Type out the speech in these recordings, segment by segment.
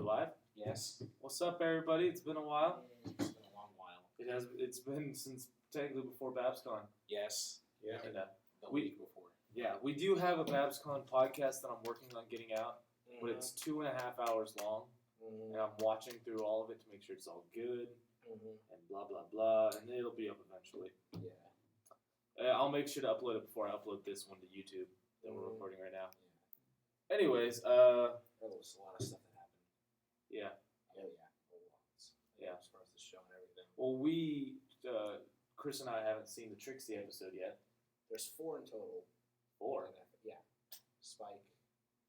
We're live? Yes. What's up, everybody? It's been a while. It's been a long while. It's been since technically before BabsCon. Yes. Yeah. And, the week before. Yeah, we do have a BabsCon podcast that I'm working on getting out, but it's 2.5 hours long, and I'm watching through all of it to make sure it's all good, and blah, blah, blah, and it'll be up eventually. Yeah. I'll make sure to upload it before I upload this one to YouTube that we're recording right now. Yeah. Anyways, there was a lot of stuff that happened. Yeah. Oh, yeah. A lot. Yeah. As far as the show and everything. Well, Chris and I haven't seen the Trixie episode yet. There's 4 in total. 4? Yeah. Spike.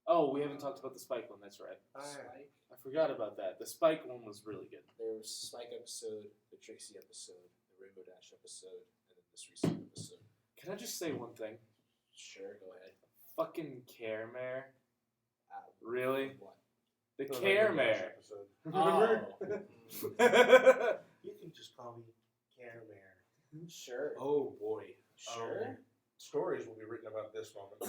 Oh, we haven't talked about the Spike one, that's right. Spike. I forgot about that. The Spike one was really good. There was Spike episode, the Trixie episode, the Rainbow Dash episode, and then this recent episode. Can I just say one thing? Sure, go ahead. Fucking Care Mare. Really? What? The Care Mare. Remember? You can just call me Care Mare. Sure. Oh boy. Sure. Stories will be written about this moment.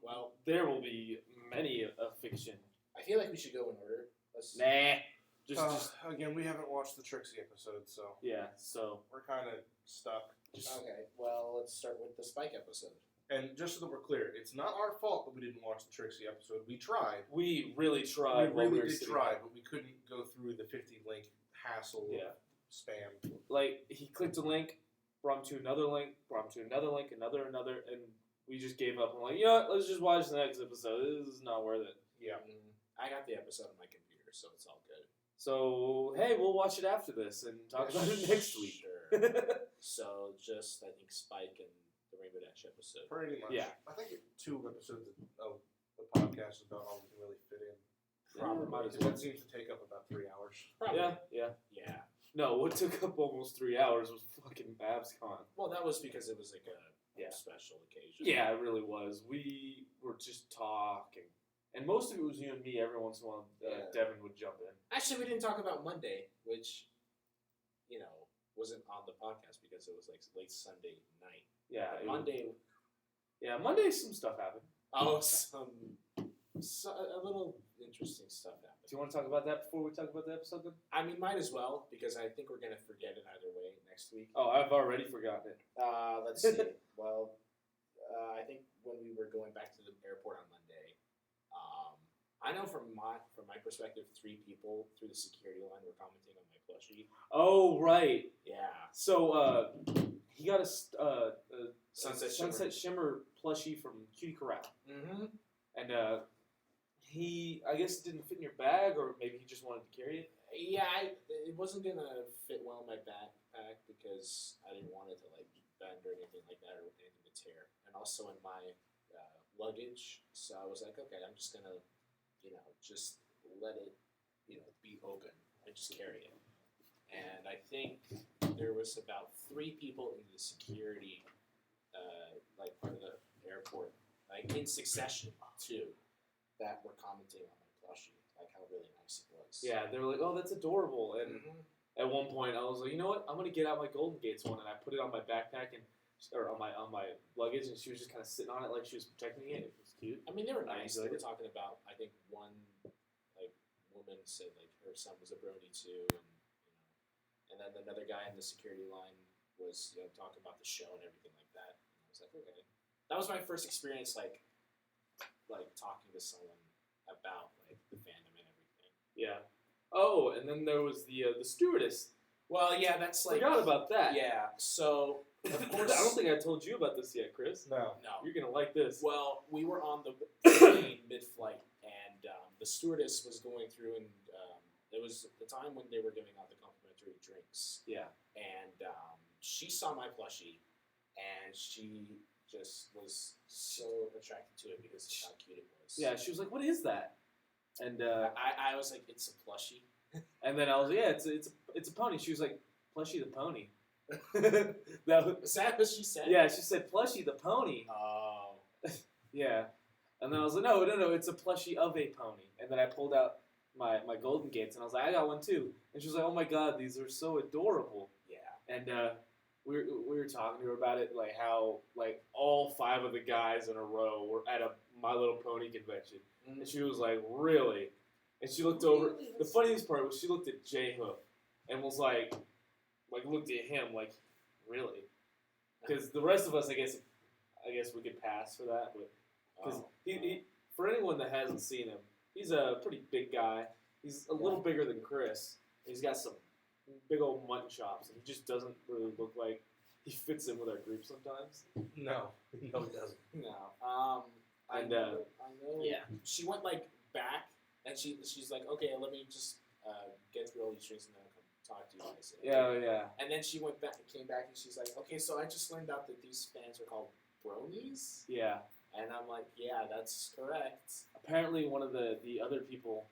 Well, there will be many a fiction. I feel like we should go in order. Nah. Just Again, we haven't watched the Trixie episode, so yeah. So we're kind of stuck. Okay, well, let's start with the Spike episode. And just so that we're clear, it's not our fault that we didn't watch the Trixie episode. We tried. we really tried. We while really were did sitting try, there. but we couldn't go through the 50-link hassle Yeah. of spam. Like he clicked a link, brought him to another link, brought him to another link, another, and we just gave up. I'm like, you know what? Let's just watch the next episode. This is not worth it. Yeah. I got the episode on my computer, so it's all good. So hey, we'll watch it after this and talk about it next week. Sure. So just, I think, Spike and the Rainbow Dash episode. Pretty much. Yeah. I think 2 episodes of the podcast is about all we can really fit in. Probably. Might as Because well. that seems to take up about 3 hours. Probably. Yeah. Yeah. No, what took up almost 3 hours was fucking BabsCon. Well, that was because it was like a Yeah. special occasion. Yeah, it really was. We were just talking. And most of it was you and me. Every once in a while, Yeah. Devin would jump in. Actually, we didn't talk about Monday, which, wasn't on the podcast because it was like late Sunday night. Yeah. But Monday. Monday, some stuff happened. Oh, a little interesting stuff happened. Do you want to talk about that before we talk about the episode then? I mean, might as well, because I think we're going to forget it either way next week. Oh, I've already forgotten it. Let's see. Well, I think when we were going back to the airport on Monday, I know from my perspective, 3 people through the security line were commenting on my plushie. Oh, right. Yeah. So, he got a Sunset Shimmer plushie from Cutie Corral. Mm-hmm. And, I guess it didn't fit in your bag, or maybe he just wanted to carry it. Yeah, it wasn't going to fit well in my backpack because I didn't want it to, bend or anything like that or anything to tear. And also in my luggage. So I was like, okay, I'm just going to, just let it, be open and just carry it. And I think there was about 3 people in the security, part of the airport, in succession, too, that were commenting on my plushie, how really nice it was. Yeah, they were like, oh, that's adorable. And at one point, I was like, you know what? I'm going to get out my Golden Gates one. And I put it on my backpack or on my luggage, and she was just kind of sitting on it like she was protecting it. It was cute. I mean, they were nice. They enjoyed were it. talking about, I think one woman said her son was a brony too, and then another guy in the security line was talking about the show and everything like that. And I was like, okay, that was my first experience talking to someone about the fandom and everything. Yeah. Oh, and then there was the stewardess. Well, yeah, that's Forgot about that. Yeah, so of course I don't think I told you about this yet, Chris. No. no. You're gonna like this. Well, we were on the plane mid-flight, and the stewardess was going through, and it was the time when they were giving out the complimentary drinks. Yeah. And she saw my plushie, and she just was so attracted to it because of how cute it was. Yeah, she was like, "What is that?" And I was like, "It's a plushie." and then I was like, "Yeah, it's a pony." She was like, "Plushie the pony." That was, Is that what she said? yeah, she said, "Plushie the pony." Oh. Yeah. And then I was like, no, it's a plushie of a pony. And then I pulled out my Golden Gates, and I was like, I got one too. And she was like, oh my god, these are so adorable. Yeah. And we were talking to her about it, how all 5 of the guys in a row were at a My Little Pony convention. Mm-hmm. And she was like, really? And she looked over. The funniest part was she looked at J-Hook and was like looked at him like, really? Because the rest of us, I guess we could pass for that, but because he, for anyone that hasn't seen him, he's a pretty big guy. He's a little bigger than Chris. He's got some big old mutton chops, and he just doesn't really look like he fits in with our group sometimes. No, he doesn't. No. I And, know. yeah. She went back, and she's like, okay, let me just get through all these drinks, and then I'll come talk to you guys. Yeah. And then she came back, and she's like, okay, so I just learned out that these fans are called bronies. Yeah. And I'm like, yeah, that's correct. Apparently, one of the other people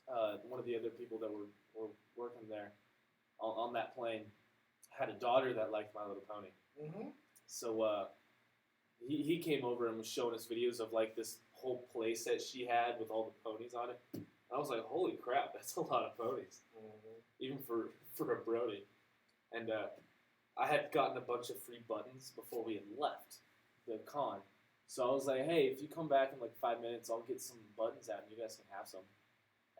that were working there on that plane had a daughter that liked My Little Pony. Mm-hmm. So he came over and was showing us videos of like this whole play set she had with all the ponies on it. And I was like, holy crap, that's a lot of ponies, even for a Brody. And I had gotten a bunch of free buttons before we had left the con. So I was like, hey, if you come back in like 5 minutes, I'll get some buttons out and you guys can have some.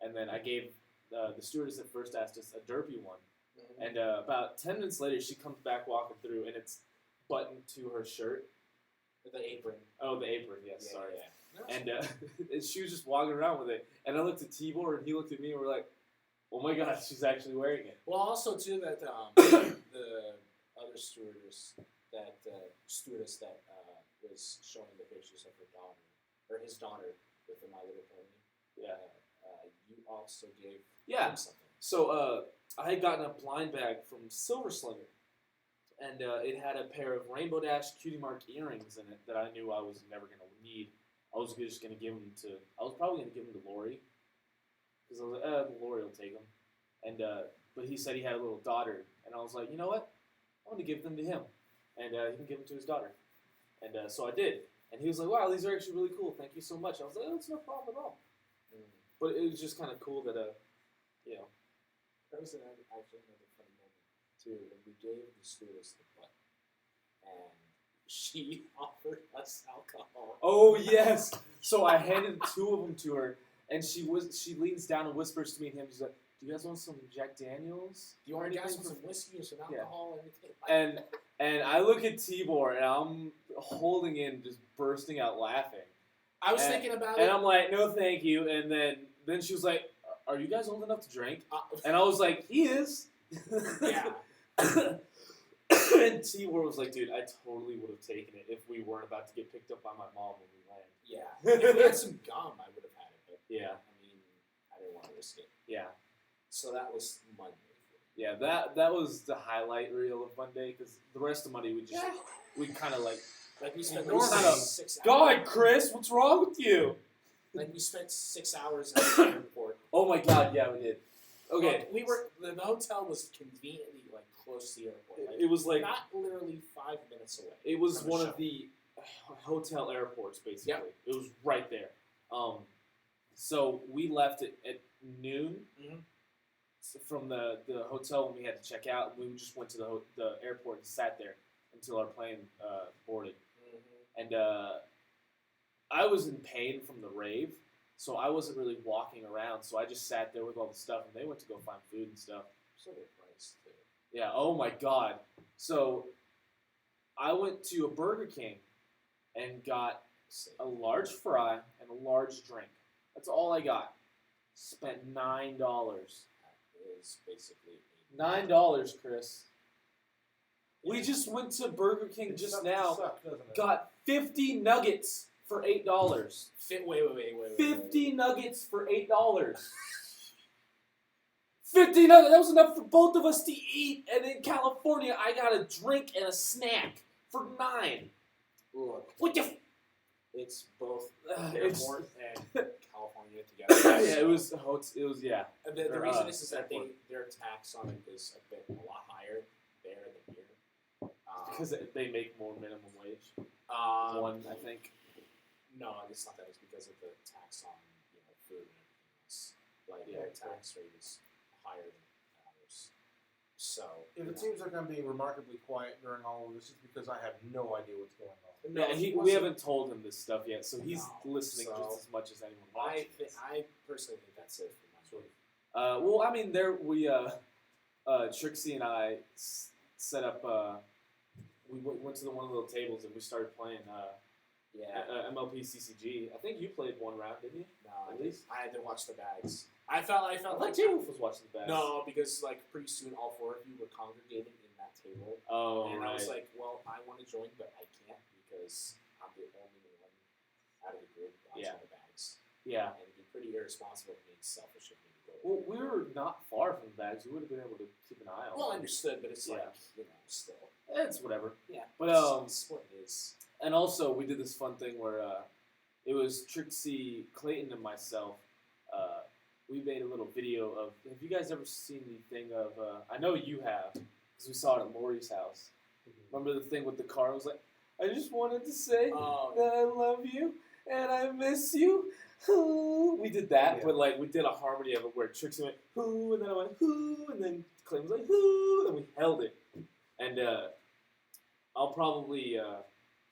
And then I gave the stewardess that first asked us a derpy one. Mm-hmm. And about 10 minutes later, she comes back walking through, and it's buttoned to her shirt. The apron. Oh, the apron, yes, Yeah, sorry. Yeah. No, And and she was just walking around with it. And I looked at Tibor, and he looked at me, and we're like, oh my god, she's actually wearing it. well, also, too, that the other stewardess that was showing the pictures of her daughter, or his daughter, with the My Little Pony. Yeah. You also gave Yeah. him something. So I had gotten a blind bag from Silver Slinger, and it had a pair of Rainbow Dash Cutie Mark earrings in it that I knew I was never going to need. I was just going to give them I was probably going to give them to Lori, because I was like, Lori will take them. And but he said he had a little daughter, and I was like, you know what? I'm going to give them to him, and he can give them to his daughter. And so I did. And he was like, wow, these are actually really cool. Thank you so much. I was like, oh, it's no problem at all. But it was just kind of cool that, you know. That was actually another funny moment, too, when we gave the stewardess the button, and she offered us alcohol. Oh, yes. So I handed 2 of them to her, and she leans down and whispers to me and him. She's like, do you guys want some Jack Daniels? Do you want guys want some whiskey or some alcohol or anything? And I look at Tibor, and I'm holding in, just bursting out laughing. I was thinking about it. And I'm like, no, thank you. And then she was like, are you guys old enough to drink? And I was like, he is. Yeah. And Tibor was like, dude, I totally would have taken it if we weren't about to get picked up by my mom when we land. Yeah. If we had some gum, I would have had it. But yeah. I mean, I didn't want to risk it. Yeah. So that was Monday. Yeah, that was the highlight reel of Monday, because the rest of Monday we kind of like we spent Ignore like that. 6 hours. God, Chris, what's wrong with you? Like we spent 6 hours in the airport. Oh my God, yeah, we did. Okay, The hotel was conveniently like close to the airport. Like, it was like not literally 5 minutes away. it was from the one shuttle. of the hotel airports, basically. Yep. It was right there. So we left at noon from the hotel when we had to check out, and we just went to the airport and sat there until our plane boarded. And I was in pain from the rave, so I wasn't really walking around. So I just sat there with all the stuff, and they went to go find food and stuff. So overpriced too. Yeah. Oh my God. So I went to a Burger King and got a large fry and a large drink. That's all I got. Spent $9. That is basically $9, Chris. We just went to Burger King just now. Got 50 nuggets for $8. Wait. 50 nuggets for $8. 50 nuggets. That was enough for both of us to eat. And in California, I got a drink and a snack for $9. Look, What the? it's both It's- airport and California together. Yeah, it was. Yeah. The Or, reason is that airport. their tax on it is a lot higher there than here. Because they make more minimum wage. One, I think. No, it's not that. It's because of the tax on food and everything else. Like Yeah, their tax rate is higher than ours. So If it seems like I'm being remarkably quiet during all of this, it's because I have no idea what's going on. Yeah, we wasn't- haven't told him this stuff yet, so he's No, listening so just as much as anyone watching. I personally think that's it for my Sort of. Well, I mean, Trixie and I set up. We went to one of the little tables and we started playing MLP CCG. I think you played one round, didn't you? No, At least? I had to watch the bags. I felt I like thought J-Wolf was watching the bags. no, because like pretty soon all four of you were congregating in that table, Oh, and right. I was like, well, I want to join, but I can't because I'm the only one out of the group watching Yeah. the bags. Yeah. And it'd be pretty irresponsible and selfish of me to go. Well, we were not far from the bags. We would have been able to keep an eye on Well, I them. understood, but it's Yeah. like still. It's whatever. Yeah. But, it's what it is. And also, we did this fun thing where it was Trixie, Clayton, and myself. We made a little video of. Have you guys ever seen the thing of? I know you have, because we saw it at Lori's house. Remember the thing with the car? It was like, I just wanted to say Oh, that I love you and I miss you. We did that, Yeah. but like we did a harmony of it where Trixie went who, and then I went who, and then Clayton was like who, and we held it. And I'll probably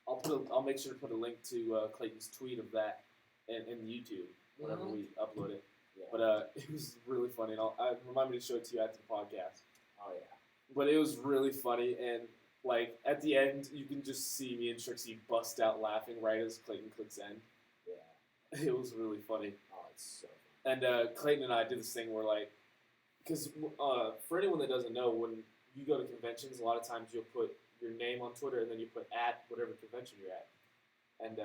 I'll make sure to put a link to Clayton's tweet of that in YouTube whenever we upload it. yeah. But it was really funny, and I remind me to show it to you after the podcast. Oh yeah. But it was really funny, and like at the end, you can just see me and Trixie bust out laughing right as Clayton clicks end. Yeah. It was really funny. Oh, it's so. And Clayton and I did this thing where, like, because for anyone that doesn't know, when you go to conventions, a lot of times you'll put your name on Twitter and then you put at whatever convention you're at. And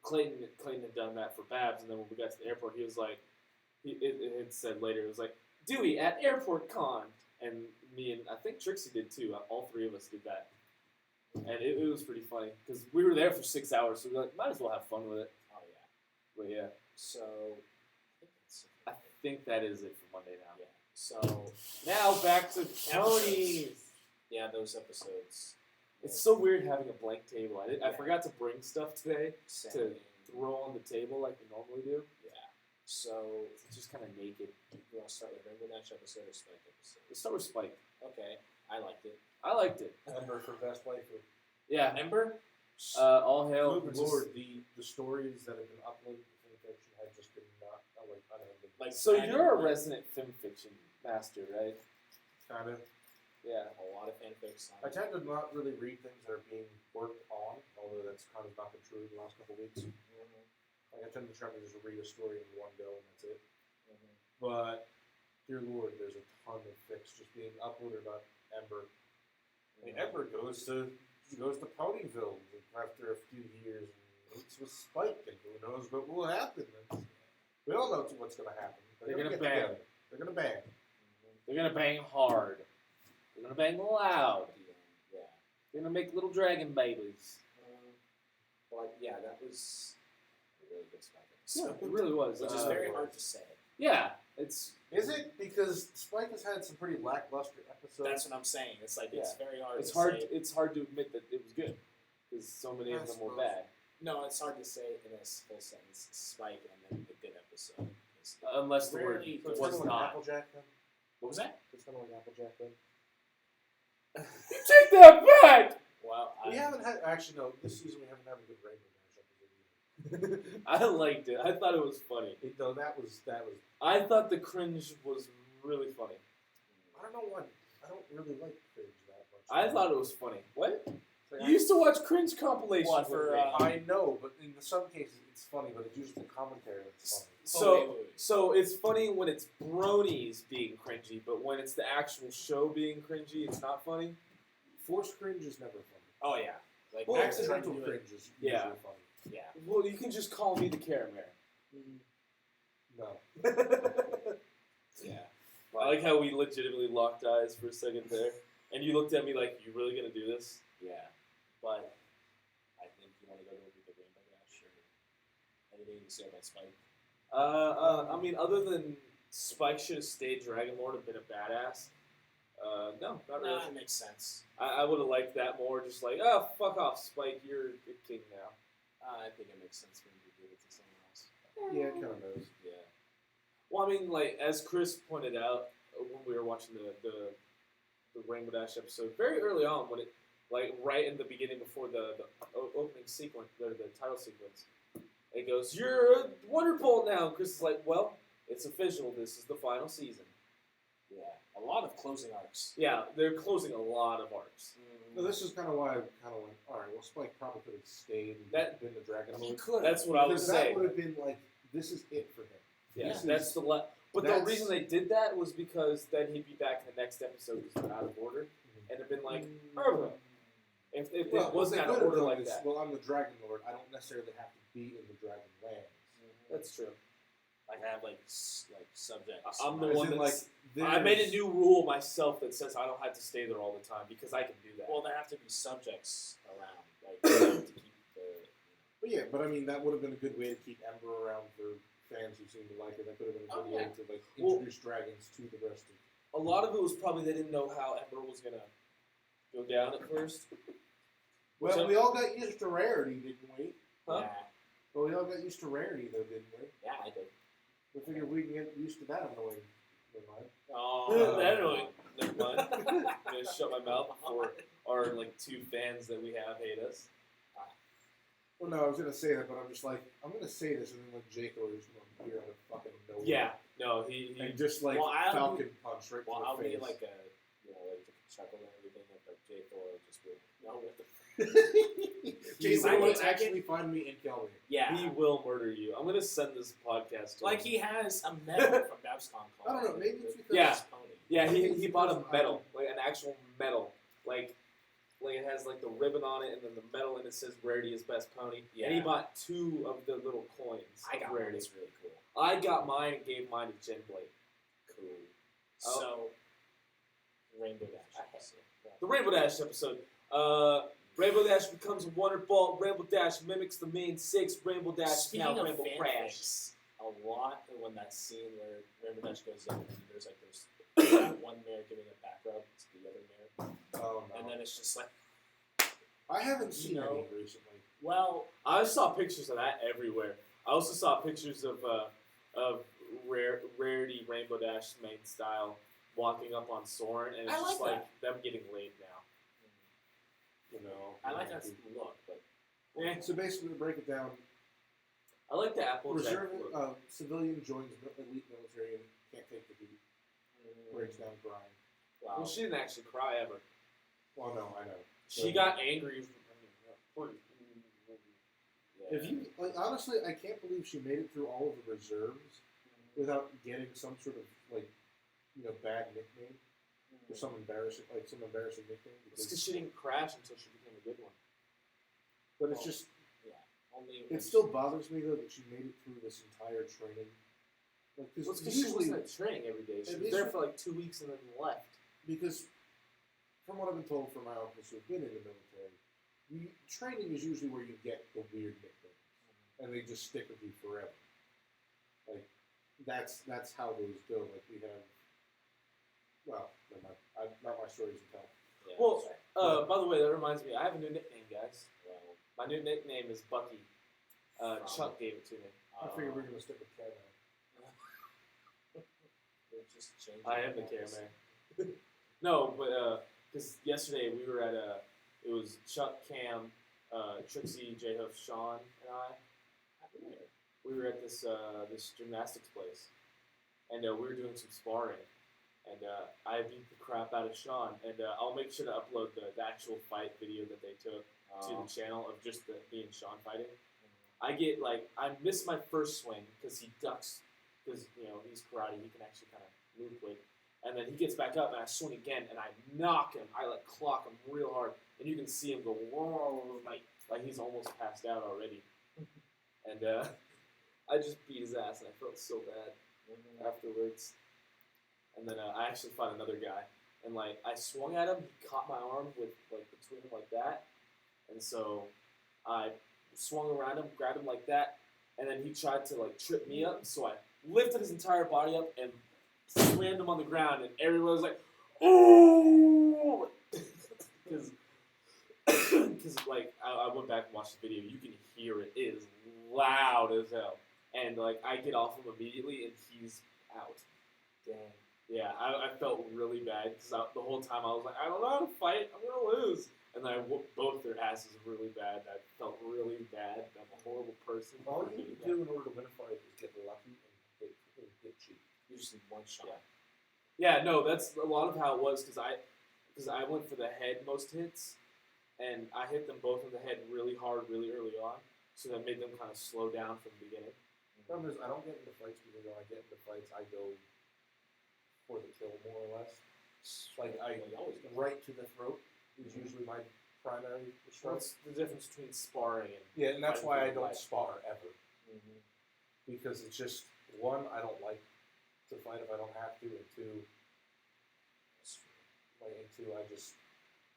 Clayton had done that for Babs, and then when we got to the airport, he was like, it had said later, it was like, Dewey at Airport Con. And me and I think Trixie did too. All three of us did that. And it was pretty funny because we were there for 6 hours, so we were like, might as well have fun with it. Oh yeah. But yeah, So. I think that's it. I think that is it for Monday now. Yeah. So. Now back to Tony's. Yeah, those episodes. It's so weird having a blank table. I Yeah. forgot to bring stuff today Same. to throw on the table like we normally do. Yeah. So, It's just kind of naked. you want to start with Rainbow Dash episode or Spike episode? Let's start with Spike. Okay, I liked it. I liked it. Ember for best waifu. Yeah. Ember? All hail. Good lord, the stories that have been uploaded to fan fiction have just been not unending. Like, So fan- you're a resident film fiction master, right? Kind of. Yeah. a lot of fanfics. I tend to not really read things that are being worked on, although that's kind of not been true the last couple of weeks. Like I tend to try to just read a story in one go and that's it. But dear lord, there's a ton of fics just being uploaded about Ember. I mean, Ember goes to Ponyville after a few years and meets with Spike, and who knows what will happen. We all know what's going to happen. They're gonna get bang. together. They're going to bang. They're gonna bang hard. They're gonna bang loud. Yeah. They're gonna make little dragon babies. But yeah, that was a really good Spike Yeah, episode. it really was. Which is very hard to say. Yeah, it's Is it? Because Spike has had some pretty lackluster episodes. That's what I'm saying. It's like it's very hard. it's to hard. Say. It's hard to admit that it was good because so many of I them were suppose. bad. No, it's hard to say in a full sentence. Spike and then the good episode. Unless the word Rarely- So it's was kind of like not. Applejack then? What was that? It's kind of like Applejack then? Take that back! Well, We haven't had, actually no, this season we haven't had a good Rainbow Dash episode either. I liked it. I thought it was funny. No, that was, I thought the cringe was really funny. I don't know what, I don't really like cringe that much. I thought it was funny. What? It's like, You used to watch cringe compilations. What, with for, me. I know, but in some cases it's funny, but it's usually the commentary that's funny. So it's funny when it's bronies being cringy, but when it's the actual show being cringy, it's not funny. Forced cringe is never funny. Oh yeah. Like Well, Accidental trying to do it- cringe is Yeah. usually funny. Yeah. Well, you can just call me the Caramare. No. Yeah. I like how we legitimately locked eyes for a second there, and you looked at me like, "You really gonna do this?" Yeah. But I think you want to go to the Rainbow Dash or anything to say about Spike. I mean, other than Spike should have stayed Dragon Lord and been a badass. No, not really. That makes sense. I would have liked that more. Just like, oh, fuck off, Spike. You're a king now. I think it makes sense for him to give it to someone else. Yeah, it kind of does. Yeah. Well, I mean, like as Chris pointed out when we were watching the the Rainbow Dash episode very early on when it, like right in the beginning before the opening sequence, the title sequence. It goes, "You're a Wonder Bolt now." Chris is like, "Well, it's official. This is the final season." Yeah, a lot of closing arcs. Yeah, they're closing a lot of arcs. No, this is kind of why I kind of went, all right, well, Spike probably could have stayed and been the Dragon He Lord. could. That's what I was Because that saying. would have been like, this is it for him. Yeah, This that's is- the but the that's- reason they did that was because then he'd be back in the next episode because we're out of order, and it'd been like, if it wasn't out of order like that. Well, I'm the Dragon Lord. I don't necessarily have to be in the Dragon Lands. That's true. Like I have like subjects. I'm the As one in, that's. like, I made a there's- new rule myself that says I don't have to stay there all the time because I can do that. Well, there have to be subjects around, like to keep the. But yeah, but I mean, that would have been a good way to keep Ember around for fans who seem to like it. That could have been a good Oh, way yeah. to like Well- introduce dragons to the rest of. A lot of it was probably they didn't know how Ember was gonna go down at first. Well, So- we all got used to rarity, didn't we? Huh? Yeah, Well, we all got used to rarity, though, didn't we? yeah, I did. We figured we can get used to that annoying. Never mind. Oh, That annoying. Never mind. I'm gonna shut my mouth before our like 2 fans that we have hate us. Well, no, I was gonna say that, but I'm just like, I'm gonna say this, and then like Jake will just appear out of fucking nowhere. Yeah. No, he And just like Well, I'll Falcon punch right Well, to I'll the be face. like a, like the chuckle and everything, but J Thor will just be no with the. Jason I will can- actually find me and kill me. Yeah, he will murder you. I'm gonna send this podcast to like him. he has a medal from Babscon. I don't know, maybe it's because Yeah. Pony. Yeah, he It's bought a because medal, like an actual medal, like it has like the ribbon on it, and then the medal, and it says "Rarity is best pony." Yeah. And he bought 2 of the little coins. I of got one. Rarity. It's really cool. I got mine and gave mine to Jen Blake. Cool. Oh. So, Rainbow Dash. The Rainbow Dash episode. Rainbow Dash becomes a Wonder Ball. Rainbow Dash mimics the main 6. Rainbow Dash Speaking now of Rainbow fanfics, Crash. a lot when that scene where Rainbow Dash goes in, and there's that one mare giving a back rub to the other mare, Oh no. and then it's just like, I haven't seen No. any recently. well, I saw pictures of that everywhere. I also saw pictures of Rarity Rainbow Dash main style walking up on Soren, and it's I just like like them getting laid now. You know, I like that look, but Yeah. So basically, to break it down, I like the Applejack reserve look. civilian joins elite military and can't take the heat. Breaks down crying. wow. Well, she didn't actually cry ever. Well, no, I know. She got angry. Yeah. If you like, honestly, I can't believe she made it through all of the reserves without getting some sort of like, bad nickname or some embarrassing nickname. It's because she didn't crash until she became a good one. But it's Well, just, Only it still bothers me though that she made it through this entire training. Like, Well, it's because because she usually, wasn't at training every day. She At was least there for- for like 2 weeks and then left. because from what I've been told from my uncles who've been in the military, training is usually where you get the weird nicknames, and they just stick with you forever. Like that's how those go. Like we have, well, never mind. Not my stories to tell. Yeah, Well, sorry. by the way, that reminds me. I have a new nickname, guys. Well, My new nickname is Bucky. Chuck gave it to me. I figure we're gonna stick with Ken. we're just changing I am the names. cameraman. No, but because yesterday we were at it was Chuck, Cam, Trixie, J-Huff, Sean, and I. We were at this gymnastics place, and we were doing some sparring, and I beat the crap out of Sean, and I'll make sure to upload the actual fight video that they took to the channel of just me and Sean fighting. I miss my first swing because he ducks, because he's karate, he can actually kind of move quick, and then he gets back up and I swing again and I knock him, I clock him real hard, and you can see him go whoa, like he's almost passed out already, and I just beat his ass and I felt so bad afterwards, and then I actually fought another guy, and I swung at him, he caught my arm with between him like that, and so I swung around him, grabbed him like that, and then he tried to trip me up, so I lifted his entire body up and slammed him on the ground, and everyone was like, "Oh!" Because I went back and watched the video, you can hear it. It is loud as hell, and I get off him immediately, and he's out. Dang. Yeah, I felt really bad because the whole time I was like, I don't know how to fight. I'm gonna lose. And then I whooped both their asses really bad. I felt really bad. I'm a horrible person. All for you doing need to that. do in order to win a fight is get lucky and hit cheap. You just need one shot. Yeah, no, that's a lot of how it was because I went for the head most hits, and I hit them both in the head really hard, really early on. So that made them kind of slow down from the beginning. The problem is I don't get into fights because when I get into fights, I go for the kill more or less. Like I always go right to the throat is usually my primary response. What's the difference between sparring and Yeah, and that's fighting why I for your don't life? spar ever because it's just one, I don't like to fight if I don't have to, and two,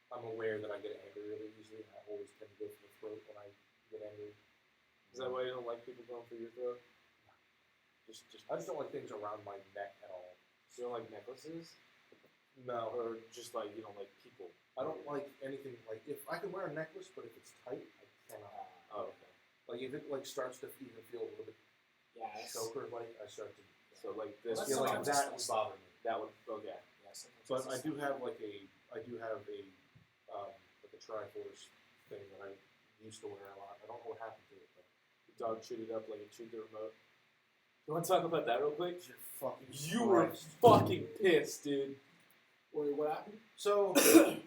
I'm aware that I get angry really easily, and I always tend to go for the throat when I get angry. Is that why you don't like people going for your throat? I just don't like things around my neck at all. So you don't like necklaces, No, or just like you don't like people? I don't like anything like if I can wear a necklace, but if it's tight, I cannot. Oh, okay. Like if it like starts to even feel a little bit Yes. choker like, I start to So like this, Well, that's feel like sometimes that it's would bother me. that would okay. Yeah, sometimes But it's I just do not- have like a like a Triforce thing that I used to wear a lot. I don't know what happened to it though. The dog chewed it up like it chewed the remote. You want to talk about that real quick? You're fucking You were Christ. fucking pissed, dude. Wait, what happened? So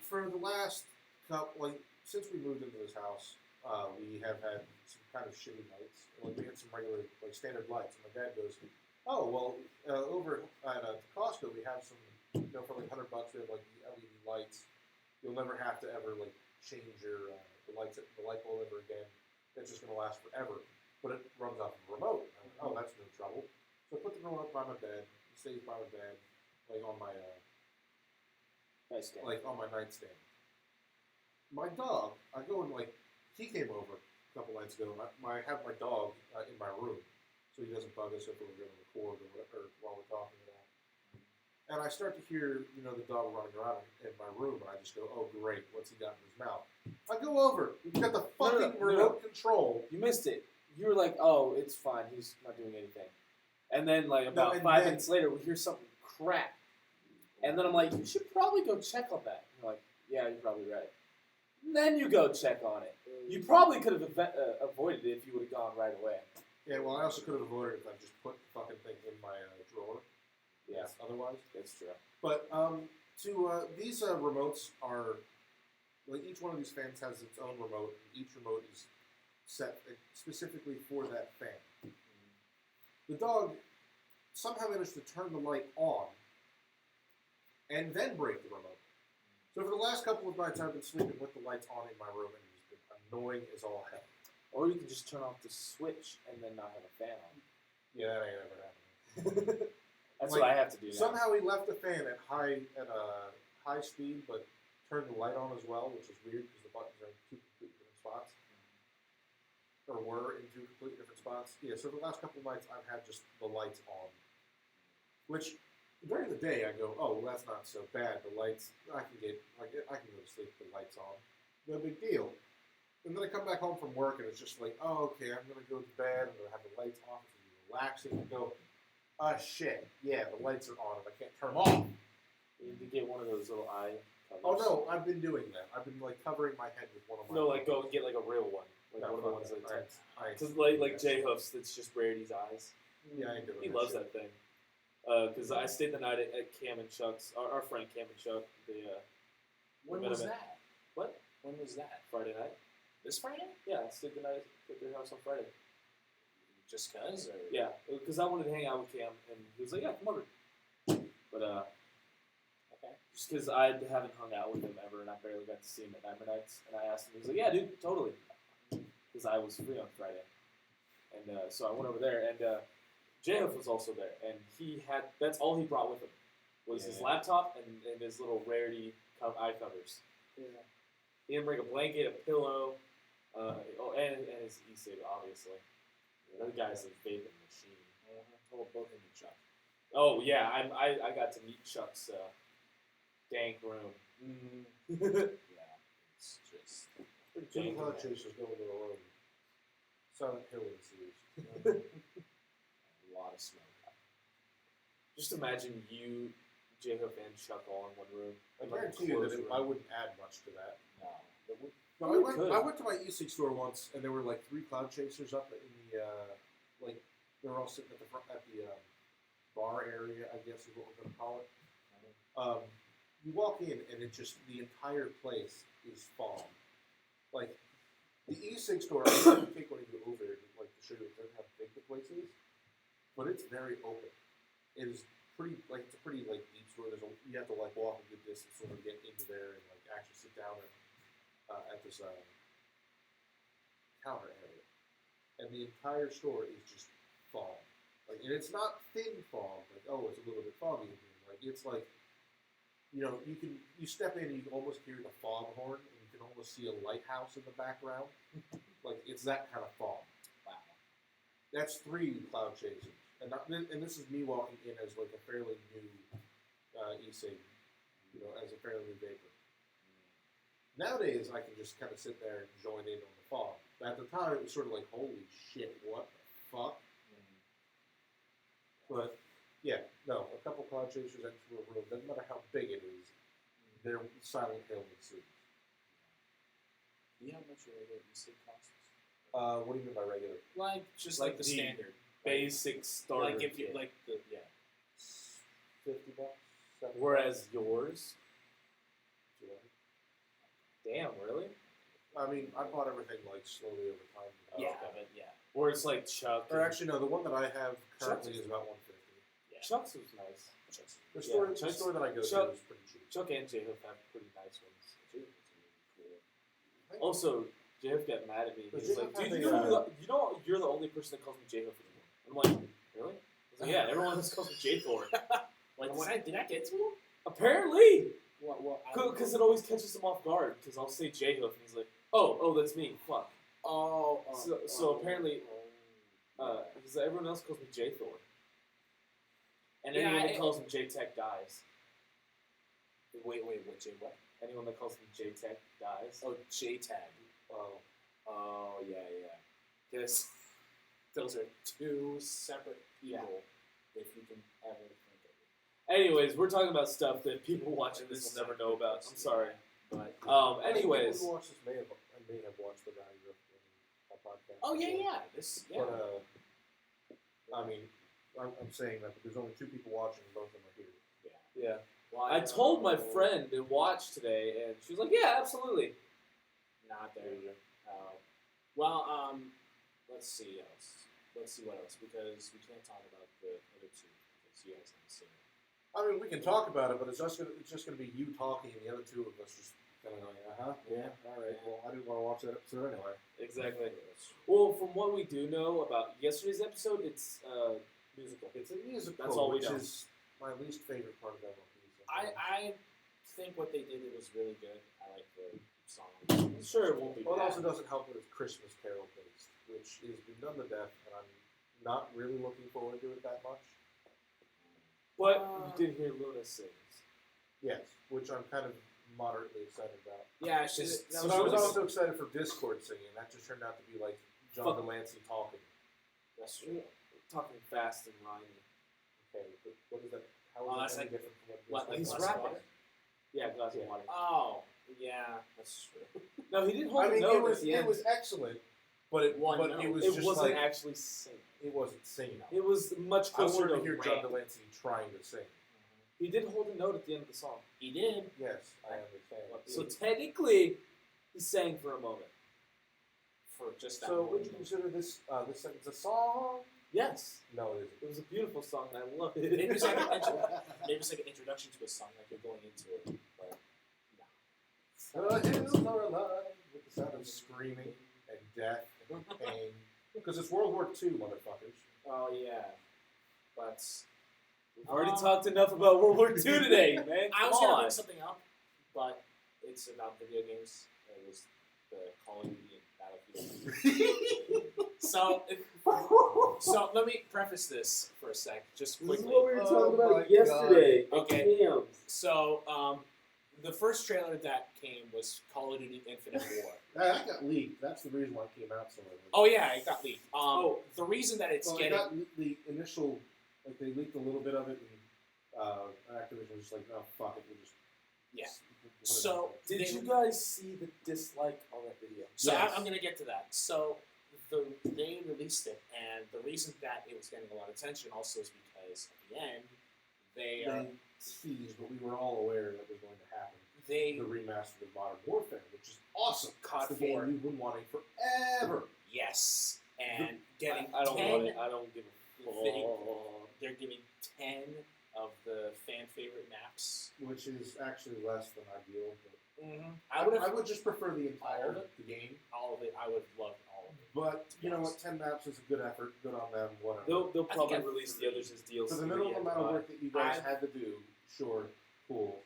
for the last couple, like since we moved into this house, we have had some kind of shitty lights. Like we had some regular, like standard lights, and my dad goes, "Oh well, over at Costco we have some, for like $100 we have like the LED lights. You'll never have to ever like change your the light bulb ever again. It's just gonna last forever. But it runs off of a remote." I went, "Oh, that's no trouble." So I put the remote by my bed. It stays by my bed, like on my Nice guy. like on my nightstand. My dog, I go and like he came over a couple nights ago, and I have my dog in my room, so he doesn't bug us if we're going to record or whatever while we're talking about. And I start to hear the dog running around in my room, and I just go, "Oh great, what's he got in his mouth?" I go over, he's got the fucking No. remote control. You missed it. You were like, "Oh, it's fine. He's not doing anything." And then, like about and 5 then- minutes later, we hear something crack. And then I'm like, "You should probably go check on that." You're like, "Yeah, you're probably right." And then you go check on it. You probably could have avoided it if you would have gone right away. Yeah, well, I also could have avoided it if I just put the fucking thing in my drawer. Yeah, Otherwise. that's true. But these remotes are like each one of these fans has its own remote. And each remote is set specifically for that fan. The dog somehow managed to turn the light on and then break the remote. So for the last couple of nights, I've been sleeping with the lights on in my room, and it's been annoying as all hell. Or you can just turn off the switch and then not have a fan on. Yeah, that ain't ever happening. That's Like, what I have to do now. Somehow he left the fan at high speed, but turned the light on as well, which is weird because the buttons are in two completely different spots, or were in two completely different spots. Yeah. So the last couple of nights I've had just the lights on, which during the day I go, "Oh, well, that's not so bad. The lights I can go to sleep with the lights on. No big deal." And then I come back home from work and it's just like, "Oh, okay, I'm gonna go to bed. I'm gonna have the lights off. It's gonna be relaxing." And go, "Ah, shit. Yeah, the lights are on and I can't turn them off." You need to get one of those little eye covers. Oh no, I've been doing that. I've been like covering my head with one of my. No, like go and get like a real one. Like No, one of the fuck ones that. that I ain't because doing like that J shit. Hoofs, that's just Brady's eyes. Yeah, I ain't doing He that loves shit. that thing. Because I stayed the night at Cam and Chuck's, our friend Cam and Chuck, the When Minute was Man. that? What? When was that? Friday night. This Friday? Yeah, I stayed the night at their house on Friday. Just cause? Or? Yeah, because I wanted to hang out with Cam, and he was like, "Yeah, come over." But Okay. just because I haven't hung out with him ever, and I barely got to see him at Nightmare Nights, and I asked him, he was like, "Yeah, dude, totally," because I was free on Friday, and so I went over there, and J-Hoof was also there, and that's all he brought with him was his Yeah. laptop and his little rarity eye covers. Yeah. He didn't bring a blanket, a pillow, and his e-cig, obviously. The other guy's a vaping machine. Oh, both in the Chuck. Oh yeah, I got to meet Chuck's dank room. Yeah. It's just Pretty Jimmy dank. Cloud Chasers going to the road. Silent Hill ensues. a lot of smoke. Just imagine you J-Hope and Chuck all in one room. I Like a guarantee you that closed room. I wouldn't add much to that. No, it would. No, You could. I went to my e-cig store once, and there were like 3 cloud chasers up in the like they were all sitting at the front at the bar area, I guess is what we're gonna call it. You walk in, and it just the entire place is fog. Like the e-cig store, I'm going to take one of you over there, like to show you how big the place is, but it's very open. It is pretty like it's a pretty like deep store. You have to like walk a good distance in order to get into there and like actually sit down at this counter area, and the entire store is just fog. Like, and it's not thin fog. Like, oh, it's a little bit foggy in here. Like, it's like, you know, you step in and you can almost hear the foghorn, and you can almost see a lighthouse in the background. Like, it's that kind of fog. Wow. That's 3 cloud chasers, and this is me walking in as like a fairly new e-cig, you know, as a fairly new vapor. Nowadays, I can just kind of sit there and join in on the fog. But at the time, it was sort of like, holy shit, what the fuck? But, yeah, no, a couple cloud chasers into a room, doesn't matter how big it is, they're Silent Hill ensues. Do you know how much your regular e-cig costs? What do you mean by regular? Like, just Like like the the standard. Basic starter. Like, if you, kit. like, the, yeah. $50, $70. Whereas yours, damn, really? I mean, I bought everything, like, slowly over time. Yeah, but yeah. Or it's like Chuck. Or actually, no, the one that I have currently Chuck's is about $150. Yeah. Chuck's was nice. The store, Yeah, the Chuck's- store that I go Chuck- to is pretty cheap. Chuck and J-Hope have pretty nice ones. Cool. Also, J-Hope got mad at me. Does He's like, J-Hope dude, have you know you're the only person that calls me J-Hope anymore. I'm like, really? He's like, yeah, everyone else calls me J-Thor. Like, did I get to him? Apparently! What? Because it always catches him off guard, because I'll say J-Hope, and he's like, oh, that's me, fuck. So apparently, because everyone else calls me J-Thor. And Yeah, anyone that calls him J-Tech dies. Wait, what, J what? Anyone that calls me J-Tech dies. Oh, J-Tag. Oh, yeah. Because those are 2 separate people, if you can ever think of it. Anyways, we're talking about stuff that people watching this will never know about. I'm sorry. But, anyways. People who watch this may have watched the Value of podcast. oh, yeah. But, I mean, I'm saying that there's only 2 people watching, and both of them are here. Yeah. Well, I told my friend to watch today, and she was like, yeah, absolutely. Not there. Yeah. Let's see what else, because we can't talk about the other 2, because you guys haven't seen it. I mean, we can talk about it, but it's just gonna be you talking, and the other 2 of us just kind of like, yeah, all right. Well, I didn't want to watch that episode anyway. Exactly. Well, from what we do know about yesterday's episode, it's musical. It's a musical, That's all we which know. is my least favorite part of that one. I think what they did, it was really good. I like the song. Sure, it won't be Well, it bad. also doesn't help that it's Christmas Carol based, which is been done to death, and I'm not really looking forward to it that much. But you did hear Luna sings. Yes, which I'm kind of moderately excited about. Yeah, But I was also excited for Discord singing. That just turned out to be like John Fuck. Delancey talking. That's true. Talking fast and rhyming. Okay, but what is that? How Oh, is that's that any like- different from what, what like Discord He's glass of rapping. water? Yeah, glass Yeah. of water. Oh, yeah, that's true. No, he did hold I a mean, note it was at the end. it was excellent, but it One note. was It just wasn't like actually singing. it wasn't singing. It was much I closer wanted to to hear John rap. Delancey trying to sing. He did hold a note at the end of the song. He did. Yes, I understand. So technically, he sang for a moment. For just that. So one would you note. consider this sentence a song? Yes. No, it isn't. It was a beautiful song, and I love Maybe it. it's like an introduction to a song, like you're going into it, but no. The hills are alive with the sound of screaming and death and pain. Because it's World War II, motherfuckers. Oh yeah, but We've already talked enough about World War II today, man. I was Come gonna on. bring something up, but it's about video games. It was the Call of Duty and Battlefield. So let me preface this for a sec, just This is quickly. what we were talking Oh my about yesterday. God. Okay. Damn. So the first trailer that came was Call of Duty Infinite War. That got leaked. That's the reason why it came out so early. Oh yeah, it got leaked. The reason that it's Well, getting it got the initial, like they leaked a little bit of it, and Activision was just like, oh fuck it, we'll just Yeah. whatever. So Did they- you guys see the dislike on that video? So Yes. I'm going to get to that. So they released it, and the reason that it was getting a lot of attention also is because at the end they teased, but we were all aware that was going to happen. they The remaster of Modern Warfare, which is awesome. COD It's the game 4. we've been wanting forever. yes, and getting I don't 10 want it. I don't give a fuck. they're giving 10 of the fan favorite maps. Which is actually less than ideal. But I I would just prefer the entire All of it? the game. all of it. I would love all of it. But you know Yes. what? 10 maps is a good effort. Good on them. Whatever. They'll I probably think I- release the others as DLC. For the minimal amount of work that you guys I've- had to do, sure, cool.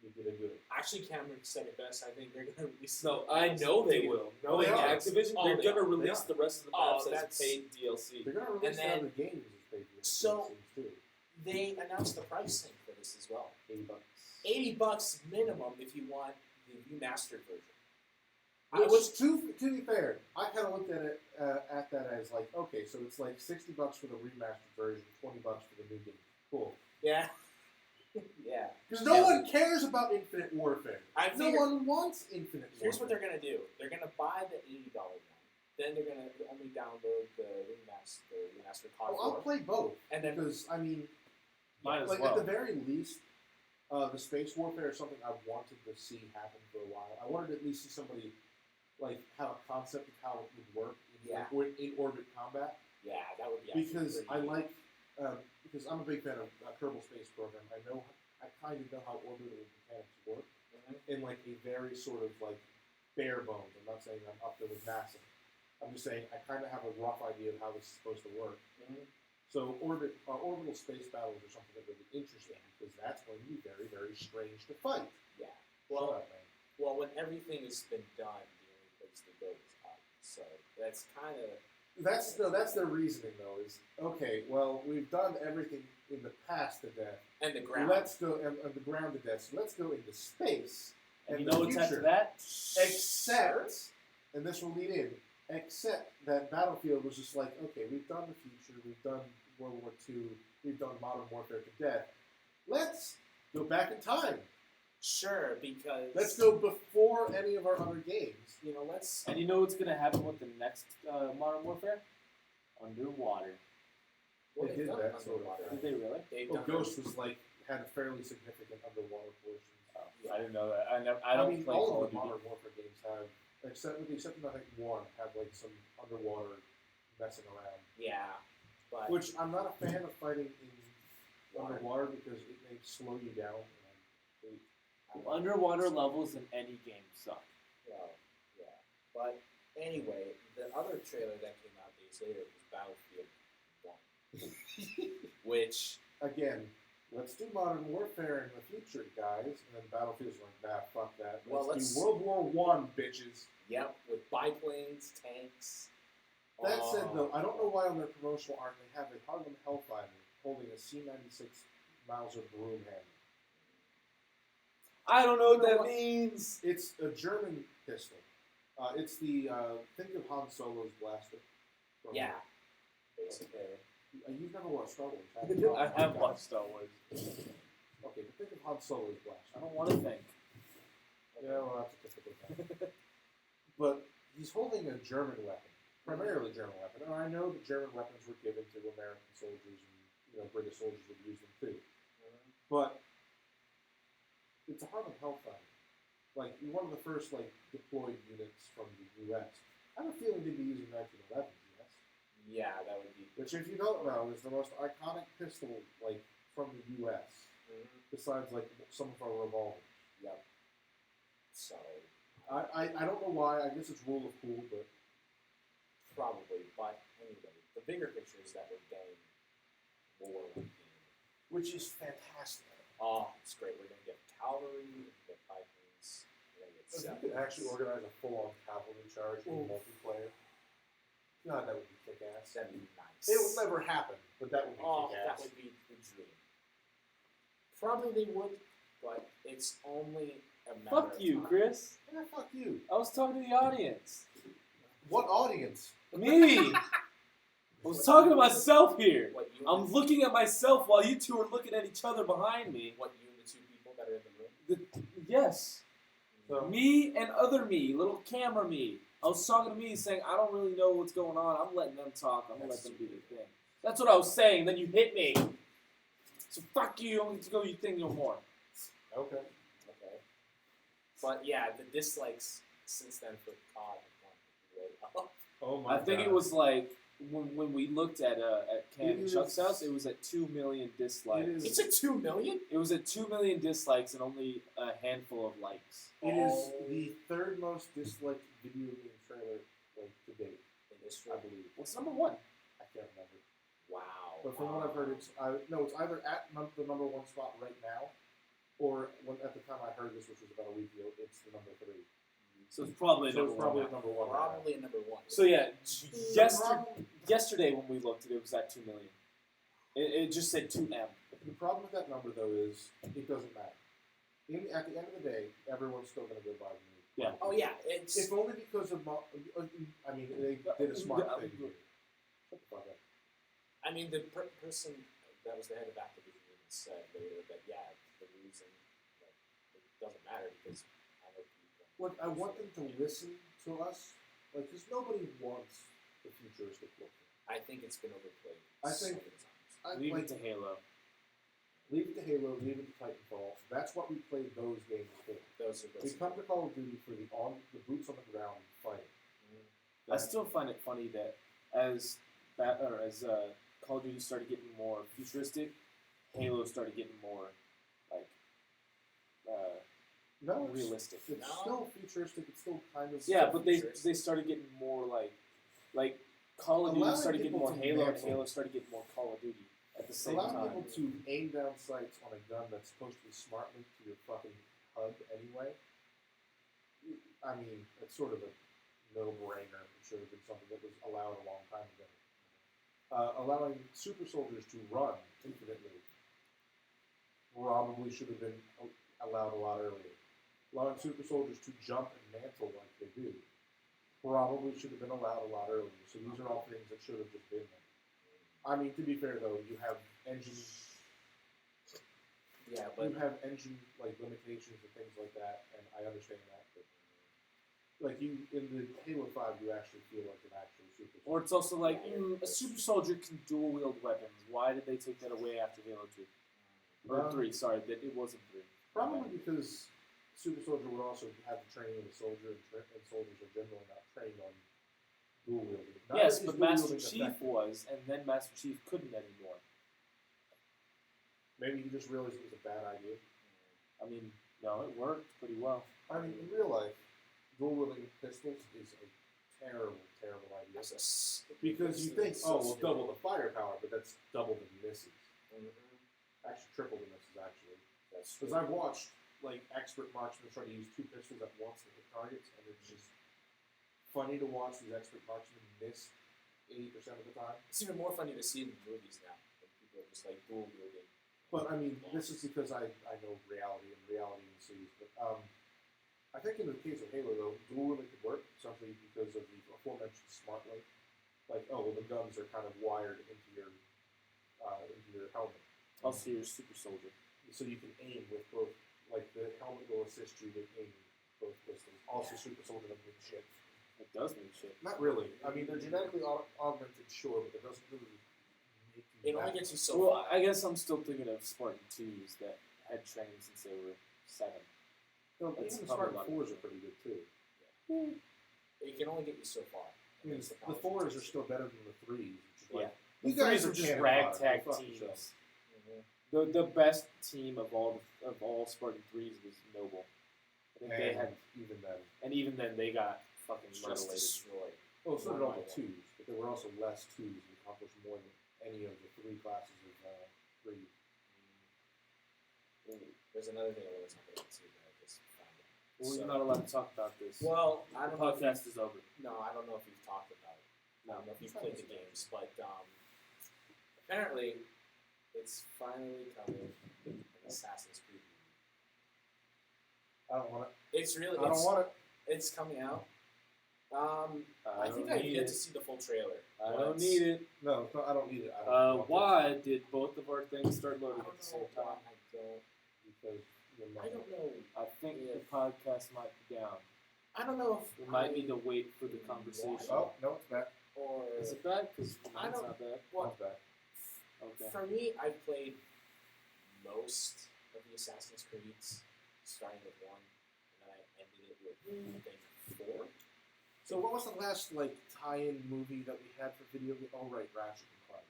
You did a good. Actually, Cameron said it best. I think they're going to release. No, I know they will. No, Knowing they are. Activision, Oh, they're they gonna are. release They the rest of the Oh, maps as that's- paid DLC. They're gonna release then- the other games as paid DLCs So- too. They announced the pricing for this as well. $80. $80 minimum if you want the remastered version. Which, to be fair, I kind of looked at it at that as like, okay, so it's like $60 for the remastered version, $20 for the new game. Cool. Yeah. yeah. Because no Yeah. one cares about Infinite Warfare. I No figured, one wants Infinite here's what Warfare. they're going to do. They're going to buy the $80 one. Then they're going to only download the remastered COD Well, I'll 4. play both And then, because I mean, Might as like well. at the very least, the space warfare is something I wanted to see happen for a while. I wanted to at least see somebody like have a concept of how it would work in orbit combat. yeah, that would be Because pretty I neat. like, because I'm a big fan of Kerbal Space Program. I kind of know how orbital mechanics work in like a very sort of like bare bones. I'm not saying I'm up there with NASA. I'm just saying I kind of have a rough idea of how this is supposed to work. So orbital space battles are something that would be interesting because that's going to be very, very strange to fight. Yeah. Shut Well, up, man. well, when everything has been done, the only place to go is up. So that's kind of That's their reasoning though. Is okay. Well, we've done everything in the past to death. and the ground. Let's go and the ground to death. So let's go into space And you the know what's after future. that? Except, and this will lead in. Except that Battlefield was just like, okay, we've done the future, we've done World War II, we've done Modern Warfare to death. Let's go back in time. Sure, because Let's go before any of our other games. You know, let's. And you know what's gonna happen with the next Modern Warfare? Underwater. Well, They they've did done that sort of underwater. Did they really? They've Well, done Ghost was like had a fairly significant underwater portion. I didn't know that. I don't mean, play all Call of of the Duty. Modern Warfare games have, except with the exception of I think one, have like some underwater messing around. Yeah, but Which I'm not a fan of fighting in Water. underwater because it may slow you down. And Underwater levels in any game suck. well, yeah. But anyway, the other trailer that came out days later was Battlefield 1, which again, let's do Modern Warfare in the future, guys. And then Battlefield's like, nah, fuck that. Well, Let's let's- do World War One, bitches. yep, with biplanes, tanks. That said, though, I don't know why on their promotional art they have a Harlem Hellfire holding a C-96 Mauser broom handle. I don't know what You know that what? means. It's a German pistol. It's the think of Han Solo's blaster. from- Yeah, basically. You've never watched Star Wars, have you? I have watched Star Wars. Okay, but think of Han Solo's blaster. I don't want to think. Yeah, well, that's a typical thing. But he's holding a German weapon, primarily German weapon. And I know that German weapons were given to American soldiers, and British soldiers would use them too. But it's a Harlem Hellfire. Like one of the first deployed units from the U.S. I have a feeling they'd be using 1911s. Yes, Yeah, that would be. which if you don't know is the most iconic pistol from the U.S. Besides some of our revolvers. Yep. So I don't know why. I guess it's rule of cool, but probably, but anyway, the bigger picture is that we're getting more like which is fantastic. oh, it's great. We're gonna get cavalry, we're gonna get Vikings, we're gonna get If you Sevens. could actually organize a full-on cavalry charge in Oof. multiplayer, God, that would be kick-ass. That'd be nice. It will never happen, but that would be Oh, kick-ass. that would be the dream. Probably they would, but it's only a matter Fuck of you, time. Chris. Yeah, fuck you. I was talking to the audience. What audience? Me. I was talking to myself here. What you? I'm looking at myself while you two are looking at each other behind me. What you and the two people that are in the room? Yes. So, Me and other me, little camera me. I was talking to me saying, I don't really know what's going on. I'm letting them talk. I'm going to let them do their thing. That's what I was saying. Then you hit me. So fuck you. You don't get to go your thing no more. okay. Okay. But yeah, the dislikes since then for COD have gone way up. Oh my I think God. it was like when we looked at Ken It and Chuck's is- house, it was at 2 million dislikes. It is- It's at 2 million. It was at 2 million dislikes and only a handful of likes. It is the third most disliked video game trailer like to date, In history. I believe. What's number one? I can't remember. Wow. But from what I've heard, it's either at the number one spot right now, or when at the time I heard this, which was about a week ago, it's the number 3. So it's probably So number it's probably one. number one. right now. Probably a number one. So yeah, The problem- yesterday when we looked, it was at 2 million. It just said 2M. The problem with that number, though, is it doesn't matter. At the end of the day, everyone's still going to go buy the movie. Yeah. Oh yeah, it's. If only because of, I mean, they did a smart thing here. Shut the fuck up. I mean, the person that was the head of Activision even said later that the reason that it doesn't matter because I know people. Look, I want them to listen to us, like, because nobody wants the futuristic look. I think it's been overplayed. I so think- many times. Leave Like, it to Halo. leave it to Halo, leave it to Titanfall. That's what we played those games for. Those are We those. come to Call of Duty for the boots on the ground fighting. I still find it funny that as Call of Duty started getting more futuristic, Halo started getting more like No, it's, realistic. it's No. still futuristic. It's still kind of Yeah, but they futuristic. started getting more like Call of Duty Allowing started getting people more to Halo, and mantle. Halo started getting more Call of Duty at the same allowing time. people to aim down sights on a gun that's supposed to be smart linked to your fucking HUD anyway. I mean, it's sort of a no-brainer. It should have been something that was allowed a long time ago. Allowing super soldiers to run infinitely probably should have been allowed a lot earlier. Allowing super soldiers to jump and mantle like they do probably should have been allowed a lot earlier. So these are all things that should have just been there. I mean, to be fair though, you have engine Yeah, but engine like limitations and things like that, and I understand that. But like you in the Halo 5, you actually feel like an actual super. Or it's also like a super soldier can dual wield weapons. Why did they take that away after Halo 2? Or 3, sorry, that it wasn't 3. Probably because super soldier would also have the training of a soldier, and soldiers are generally not trained on dual wielding. Not Yes, that but is dual Master wielding Chief effective. was, and then Master Chief couldn't anymore. Maybe he just realized it was a bad idea. I mean, no, it worked pretty well. I mean, in real life, dual wielding pistols is a terrible, terrible idea. it's a s- Because you think, it's oh, so we'll stupid. double the firepower, but that's double the misses. Mhm. Actually, triple the misses, actually. That's Because I've watched, like, expert marksmen try to use 2 pistols at once to hit targets, and it's just funny to watch these expert marksmen miss 80% of the time. It's even more funny to see in the movies now when people are just like dual wielding. But, I mean, this is because I know reality, and reality ensues. But, I think in the case of Halo, though, dual wielding could work, simply because of the aforementioned smart link. Like, oh, well, the guns are kind of wired into your helmet. Also, you're a super soldier. So you can aim with both, like the helmet will assist you with aiming both pistols. Also, super soldier doesn't mean shit. It does mean shit. Not really. I mean, they're genetically augmented, sure, but it doesn't really make you. It only that- gets you so Well, far. I guess I'm still thinking of Spartan 2s that had trained since they were 7. No, that's even the probably Spartan a lot. 4s are pretty good too. It can only get you so far. I mean, the 4s are still better than the 3s. Which is like, The you guys 3s are are just cannon ragtag fodder. Go fuck teams. yourself. The best team of all Spartan 3s was Noble. I think they had, even then. and even then they got fucking Just mutilated. destroyed. Oh, so did all the One by 2s, but there were also less 2s and accomplished more than any of the 3 classes of 3. There's another thing I want to talk about too that I just found out. We're So- not allowed to talk about this. Well, I the don't know. If podcast is over. no, I don't know if you've talked about it. I don't know if you've No. played the games, but apparently it's finally coming in Assassin's Creed. I don't want it. It's really. I don't want it. It's coming out. I think don't I've need yet it. to see the full trailer. I don't need it. No, it's not, I don't need it. I don't want Why did both of our things start loading at the same time? I don't. Because I don't know. I think the podcast might be down. I don't know if We might need to wait for the conversation. Oh, no, it's back. or Is it bad? Because I mine's don't- not bad. Well, It's back. Okay. for me, I've played most of the Assassin's Creeds, starting with 1, and then I ended it with I think 4. So what was the last like tie-in movie that we had for video game? Oh right, Ratchet and Clank.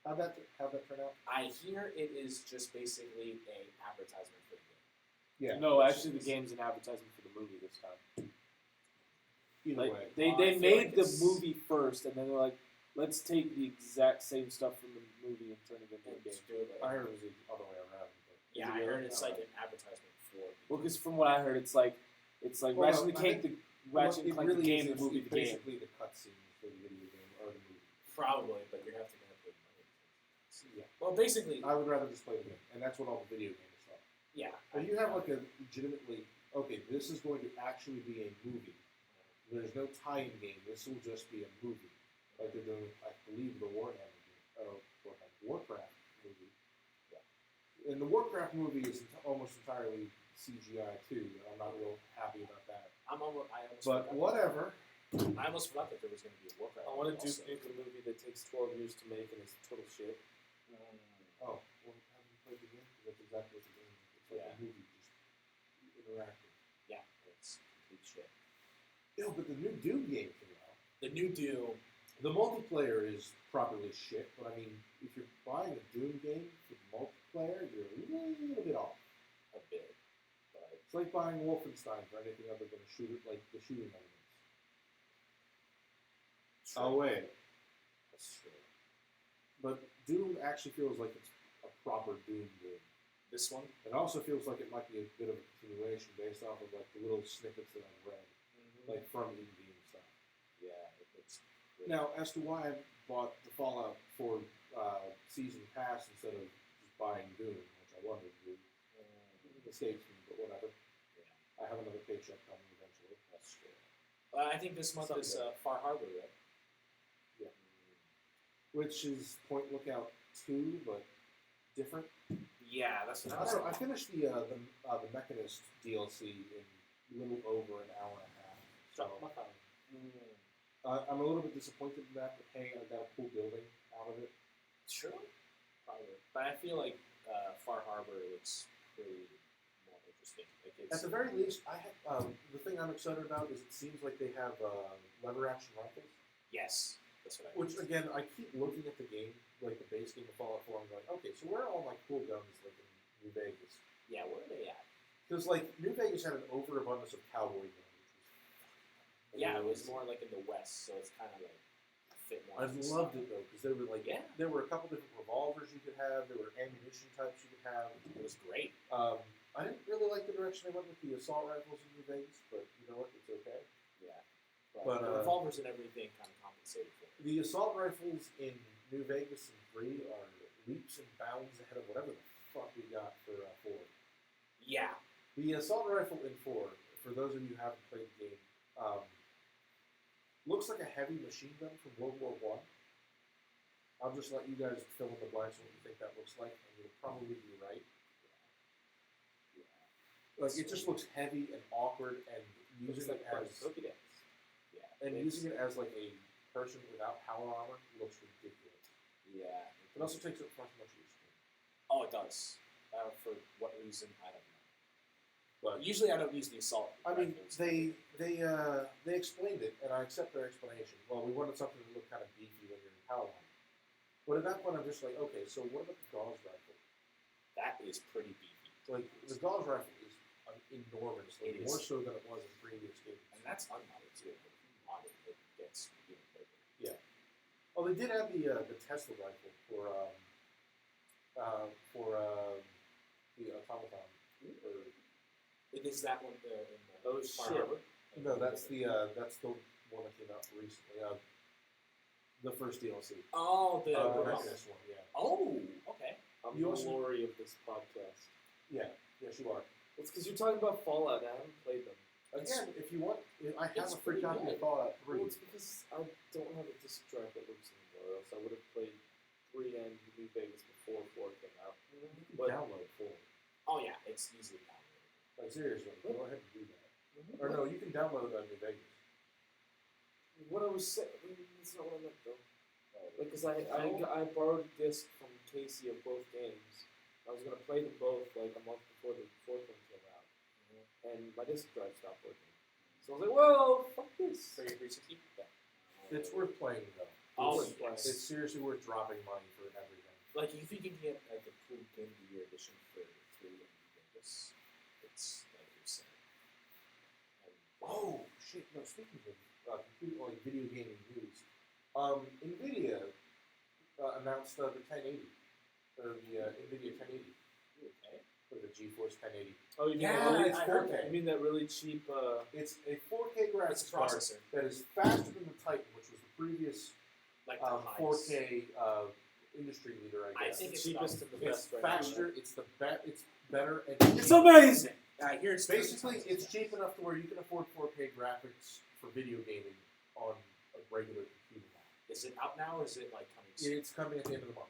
How'd that turn out? I hear it is just basically a advertisement for the game. Yeah. No, actually, the game's an advertisement for the movie this time. Either Like way. they Well, I feel made like the it's- movie first, and then they're like, let's take the exact same stuff from the movie and turn it into a And game. to do it I like, heard it was the other way around. But yeah, I heard it's like an advertisement for. the Well, game. because from what I heard, it's like Well, Ratchet no, and I Clank, the Ratchet and it Clank really the game, is, the movie, it's the game. basically the cutscenes for the video game or the movie. Probably, but you're have to pay money. Yeah. Well, basically, I would rather just play the game, and that's what all the video games are. yeah. But you have like a legitimately okay. This is going to actually be a movie. There's no tie-in game. This will just be a movie, like they're doing. I believe the Warcraft movie. Yeah. And the Warcraft movie is almost entirely CGI too. And I'm not real happy about that. I almost But forgot whatever. I almost forgot that there was going to be a Warcraft. I want to also. Duke Nukem movie that takes 12 years to make and is total shit. Oh, well, haven't you played the game? That's exactly what the game is. It's like Yeah. a movie, just interactive. Yeah, it's complete shit. Yeah, but the new Doom game came out. The new Doom. The multiplayer is properly shit, but I mean, if you're buying a Doom game for multiplayer, you're a little bit off. A bit, but It's like buying Wolfenstein for anything other than like the shooting elements. true. Oh wait, That's true. but Doom actually feels like it's a proper Doom game. This one, It also feels like it might be a bit of a continuation based off of like the little snippets that I've read, like from in-game stuff. yeah, it looks great. Now, as to why I bought the Fallout 4 season pass instead of just buying Doom, which I wanted to do, it escapes me, but whatever. Yeah, I have another paycheck coming eventually. that's true. I think this month is Someday. Far Harbor, right? Yeah. Which is Point Lookout 2, but different. Yeah, that's what Also, I finished the Mechanist DLC in a little over an hour and a half. So I'm a little bit disappointed in that, but hey, I got a cool building out of it. Sure, probably. But I feel like Far Harbor looks pretty more interesting. Like At it's the very least, the thing I'm excited about is it seems like they have lever action rifles. yes, that's what I. Which again, I keep looking at the game, like the base game of Fallout 4, and going, okay, so where are all my cool guns like in New Vegas? Yeah, where are they at? Because like New Vegas had an overabundance of cowboy guns. Which Yeah, it was more like in the West, so it's kind of like fit more. I loved it though, because there were like Yeah. there were a couple different revolvers you could have. There were ammunition types you could have. It was great. I didn't really like the direction they went with the assault rifles in New Vegas, but you know what? It's okay. Yeah, But, the revolvers and everything kind of compensated for it. The assault rifles in New Vegas and 3 are leaps and bounds ahead of whatever the fuck we got for 4. Yeah, The assault rifle in 4, for those of you who haven't played the game, looks like a heavy machine gun from World War I. I'll just let you guys fill in the blanks on what you think that looks like, and you'll probably be right. Like it just looks heavy and awkward, and using it as yeah, using it as like a person without power armor looks ridiculous. yeah. It also takes up much of your screen. Oh, it does. For what reason? I don't know. But Usually, I don't use the assault. I mean, rifles. they explained it, and I accept their explanation. Well, we wanted something to look kind of beefy when you're in power armor. But at that point, I'm just like, okay, so what about the Gauss rifle? that is pretty beefy. Like the Gauss rifle is enormous, like, It is. more so than it was in previous games. And that's unmodded too. If you mod it, it gets even bigger. Oh, they did have the Tesla rifle for the automaton. Or, Is that one in the Oh, Far shit. Harbor? no, that's the one that came out recently. The first DLC. Oh, the The Remote. Mechanist one, yeah. Oh, okay. I'm You the also- glory of this podcast. Yeah, yes, you are. It's because you're talking about Fallout. I haven't played them. Again, if you want, I have It's a free pretty copy good. of Fallout 3. Well, it's because I don't have a disc drive that works anymore, or else I would have played 3 and New Vegas before 4 came out. You can But- download 4. Oh yeah, it's easily downloaded. Like, seriously, go ahead and do that. Or no, you can download it on New Vegas. What I was saying, that's not what I meant though. Like, cause I borrowed a disc from Casey of both games. I was gonna play them both like a month before the 4th one came out, and my disc drive stopped working. So I was like, well, fuck this. So your 360? Yeah. It's worth playing, though. Oh, It's, yes. it's seriously worth dropping money for everything. Like if you can get like a cool Game of the Year edition for 3 and Vegas, it's like you're saying. Oh, shit. No, speaking of computer, like video gaming news, NVIDIA announced the 1080, or the NVIDIA 1080, Okay. or the GeForce 1080. Oh, you mean Yeah, that really, I heard that. You mean that really cheap? It's a 4K graphics It's a card processor. that is faster than the Titan, which was the previous Like the highest. 4K industry leader, I I guess. think it's cheapest and the It's best right now. faster. It's the it's better, and It's amazing. I hear it's basically it's cheap enough to where you can afford 4K graphics for video gaming on a regular computer now. Is it out now or is it like coming soon? It's coming at the end of the month,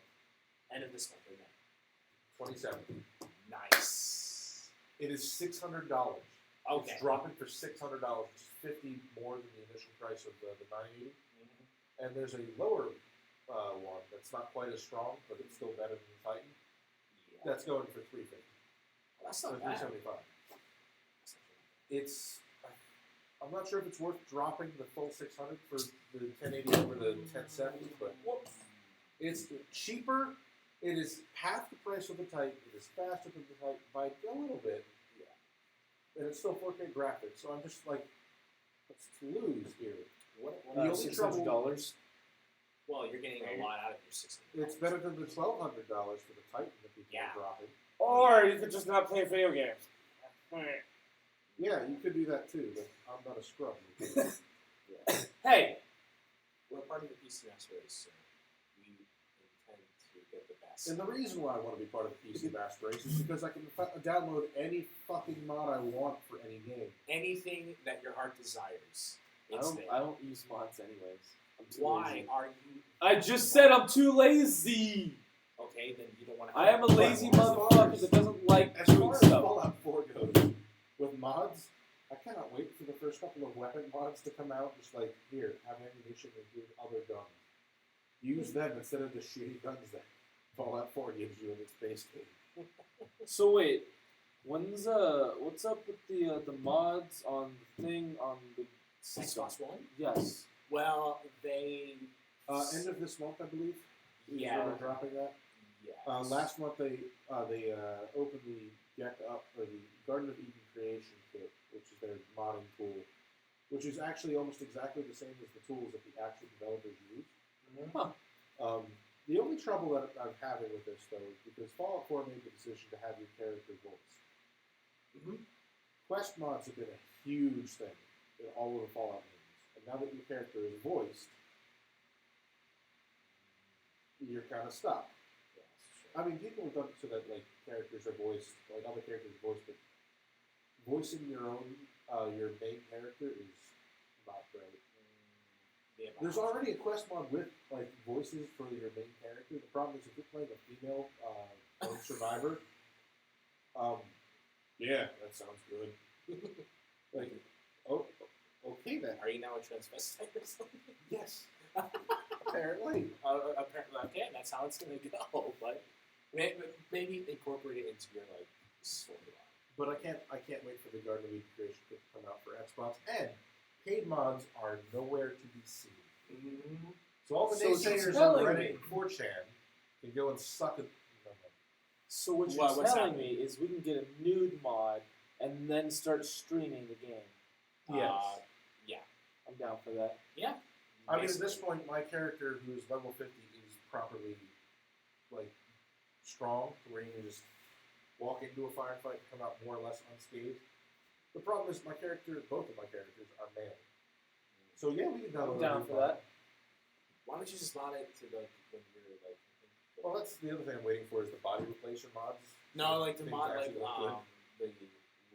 End of this month or May? 27. Nice. It is $600. Okay. It's dropping for $600, which is $50 more than the initial price of the 980. And there's a lower one that's not quite as strong, but it's still better than the Titan. Yeah. That's going for $350. That's Or not bad. $375. It's. I'm not sure if it's worth dropping the full 600 for the 1080 over the 1070, but it's cheaper. It is half the price of the Titan. It is faster than the Titan by a little bit. Yeah. And it's still 4K graphics, so I'm just like, let's lose here. What, The only trouble- $600. well, you're getting a lot out of your 600. It's better than the $1,200 for the Titan that people Yeah. are dropping. Or you could just not play video games. Yeah, you could do that too, but I'm not a scrub. Hey, We're part of the PC Master Race, so we intend to get the best. And the reason why I want to be part of the PC Bash Race is because I can download any fucking mod I want for any game. Anything that your heart desires, I it's don't, there. I don't use mods anyways. I'm too Why lazy. are you? I just said I'm too lazy. Okay, then you don't want to. I am a lazy As far motherfucker as- that doesn't like As doing far as stuff. Fallout 4 goes, with mods, I cannot wait for the first couple of weapon mods to come out. Just like, here, have ammunition and here other guns. Use them instead of the shitty guns that Fallout 4 gives you in its base game. So wait, what's up with the mods on the thing on the system? Xbox One? Yes. Well, they. End of this month, I believe. is Yeah. when they're dropping that. Yes. Last month they opened the the Garden of Eden Creation Kit, which is their modding tool, which is actually almost exactly the same as the tools that the actual developers use. Huh. The only trouble that I'm having with this though is because Fallout 4 made the decision to have your character voiced. Quest mods have been a huge thing in all of the Fallout games, and now that your character is voiced, you're kind of stuck. I mean, people have done it so that like characters are voiced, like other characters are voiced, but voicing your own, your main character is not great. Yeah, There's already a quest mod with like voices for your main character. The problem is if you're playing a female lone survivor, yeah, that sounds good. Like, oh, okay then. Are you now a transvestite or something? Yes, apparently. Apparently, okay, that's how it's gonna go. But maybe incorporate it into your like storyline. But I can't wait for the Garden of Eden Creation Kit to come out for Xbox. And paid mods are nowhere to be seen. So all the So it's naysayers on telling Reddit me- and 4chan can go and suck it. So what you're What's telling happening? me is we can get a nude mod and then start streaming the game. Yes. Yeah. I'm down for that. Yeah. I mean, at Basically. this point, my character, who's level 50, is properly, like, strong, to where you can just walk into a firefight and come out more or less unscathed. The problem is both of my characters are male. So yeah, we can download I'm down a new for mod. that. Why don't you just mod it to like when you're like? Well, that's the other thing I'm waiting for is the body replacement mods. No, like the Things mod like actually look good. the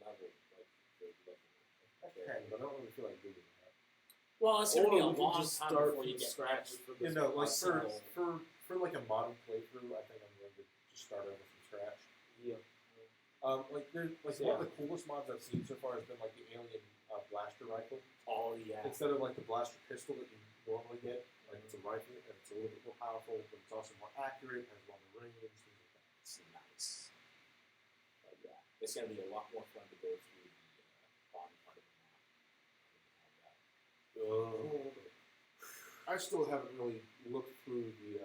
level, like the level. I can, but I don't really feel like doing that. Well, it's gonna be a Or we can long just time start before from you get scratch every- for You this know, like single- for like a modern playthrough, I think I'm going to just start over from scratch. Yeah. Like one Yeah. of the coolest mods I've seen so far has been like the alien blaster rifle. Oh yeah. Instead of like the blaster pistol that you normally get, like it's a rifle and it's a little bit more powerful, but it's also more accurate, has longer range, things like that. It's nice. But yeah, it's gonna be a lot more fun to go through the bottom part of the map. I still haven't really looked through the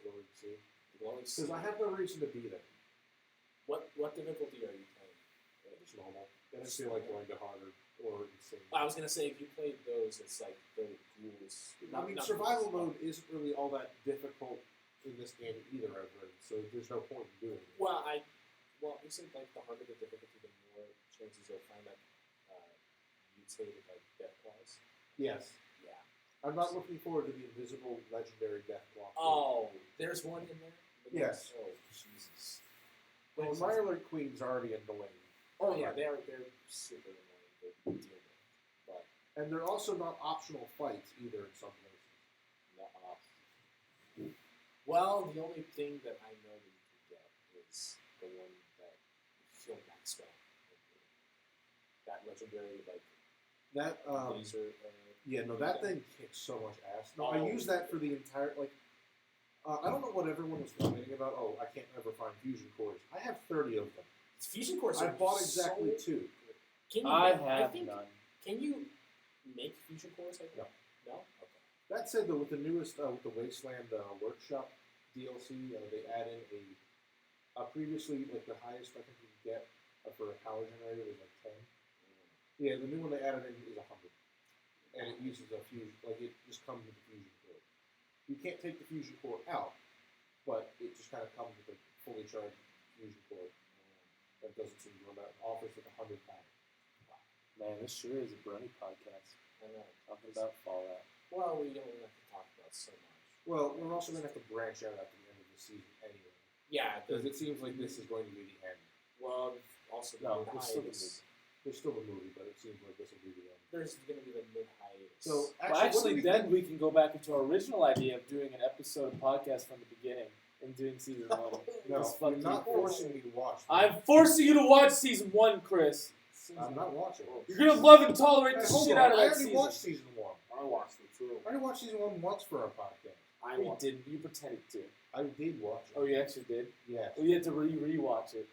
glowing sea The glowing because I sea. have no reason to be there. What difficulty are you playing? Just normal. I don't feel like going to harder or insane. I was gonna say if you played those, it's like the ghouls. I mean, survival mode isn't really all that difficult in this game either, I've heard, so there's no point in doing it. Well, isn't like the harder the difficulty, the more chances you'll find like mutated like death claws. Yes. Yeah. I'm not looking forward to the invisible legendary death claw. Oh, there's one in there. Yes. Oh Jesus. Well, Mirelurk Queen's already annoying. Oh yeah, they're super annoying to deal with, but And they're also not optional fights either in some places. well, the only thing that I know that you can get is the one that you kill Maxwell. That legendary like That, laser. yeah, no, that thing kicks so much ass. No, I Oh. use that for the entire, like, I don't know what everyone was complaining about. Oh, I can't ever find fusion cores. I have 30 of them. Fusion cores. I are bought exactly so 2. Can you I make, have think, none. Can you make fusion cores like that? No. Okay. That said, though, with the newest, with the Wasteland Workshop DLC, they add in a previously, like, the highest I think you can get for a power generator was like 10. Yeah, the new one they added in is 100. And it uses a fusion, like, it just comes with a fusion core. You can't take the fusion core out, but it just kind of comes with a fully charged fusion core. That doesn't seem to run out. Offers like 100 pounds. Man, this sure is a brony podcast. I know. Talking about Fallout. Well, we don't have to talk about so much. Well, we're also going to have to branch out at the end of the season anyway. Yeah. Because it seems like this is going to be the end. Well, also the No, mid there's still the hiatus. There's still the movie, but it seems like this will be the end. There's going to be the mid hiatus. So, Well, what actually, do we then think? we can go back into our original idea of doing an episode podcast from the beginning and doing season 1. No, Just you're fuck not you. forcing me to watch. I'm forcing you to watch season 1, Chris. I'm not watching. You're gonna love and tolerate Hey, the hold shit on. out of I that already season. watched season 1. I watched it too. I already watched season 1 once for our podcast. I No, you watched. didn't. You pretended to. I did watch it. Oh, you actually did. Yes. Well, you had to rewatch it.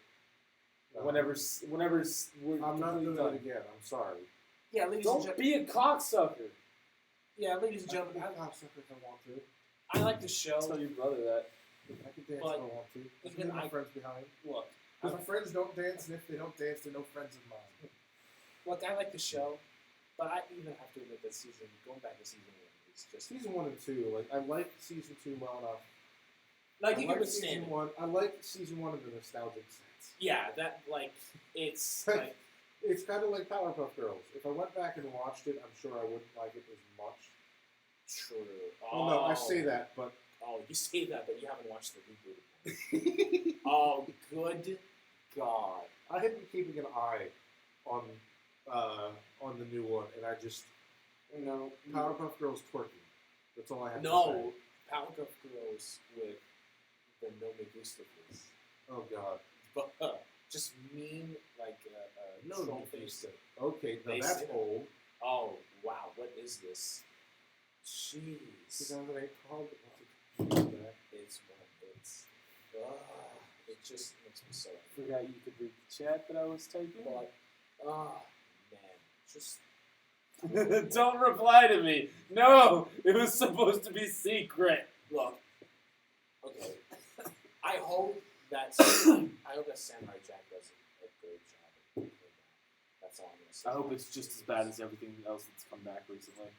Whenever we're I'm not completely doing done. it again. I'm sorry. Yeah, ladies and Don't gentlemen. be a cocksucker. Yeah, ladies and I gentlemen. can dance if I want to. I like the show. Tell your brother that. I can dance But if I want to. I even can leave my I- friends behind. Look, Because my friends don't dance, and if they don't dance, they're no friends of mine. I like the show, but I even have to admit that going back to season 1 is just Season 1 and 2, like I like season 2 well enough. like I you like can season withstand it. 1. I like season 1 in the nostalgic sense. Yeah, that like it's like It's kind of like Powerpuff Girls. If I went back and watched it, I'm sure I wouldn't like it as much. true. Oh, no, I say that, but Oh, you say that, but you haven't watched the reboot. Oh, good God! I had been keeping an eye on the new one, and I just Powerpuff Girls twerking. That's all I have to say. No, Powerpuff Girls with the No Me Gusta face. Oh God. But just mean like No, troll you face. face. Okay, now They that's say that. old. Oh wow, what is this? Jeez, 2008 called. it's one. It just makes me so angry. Forgot you could read the chat that I was typing. But man, just Don't reply to me. No, it was supposed to be secret. look. Okay, I hope that Samurai Jack does a great job. Of doing that. That's all I'm gonna say. I hope it's just as bad as everything else that's come back recently.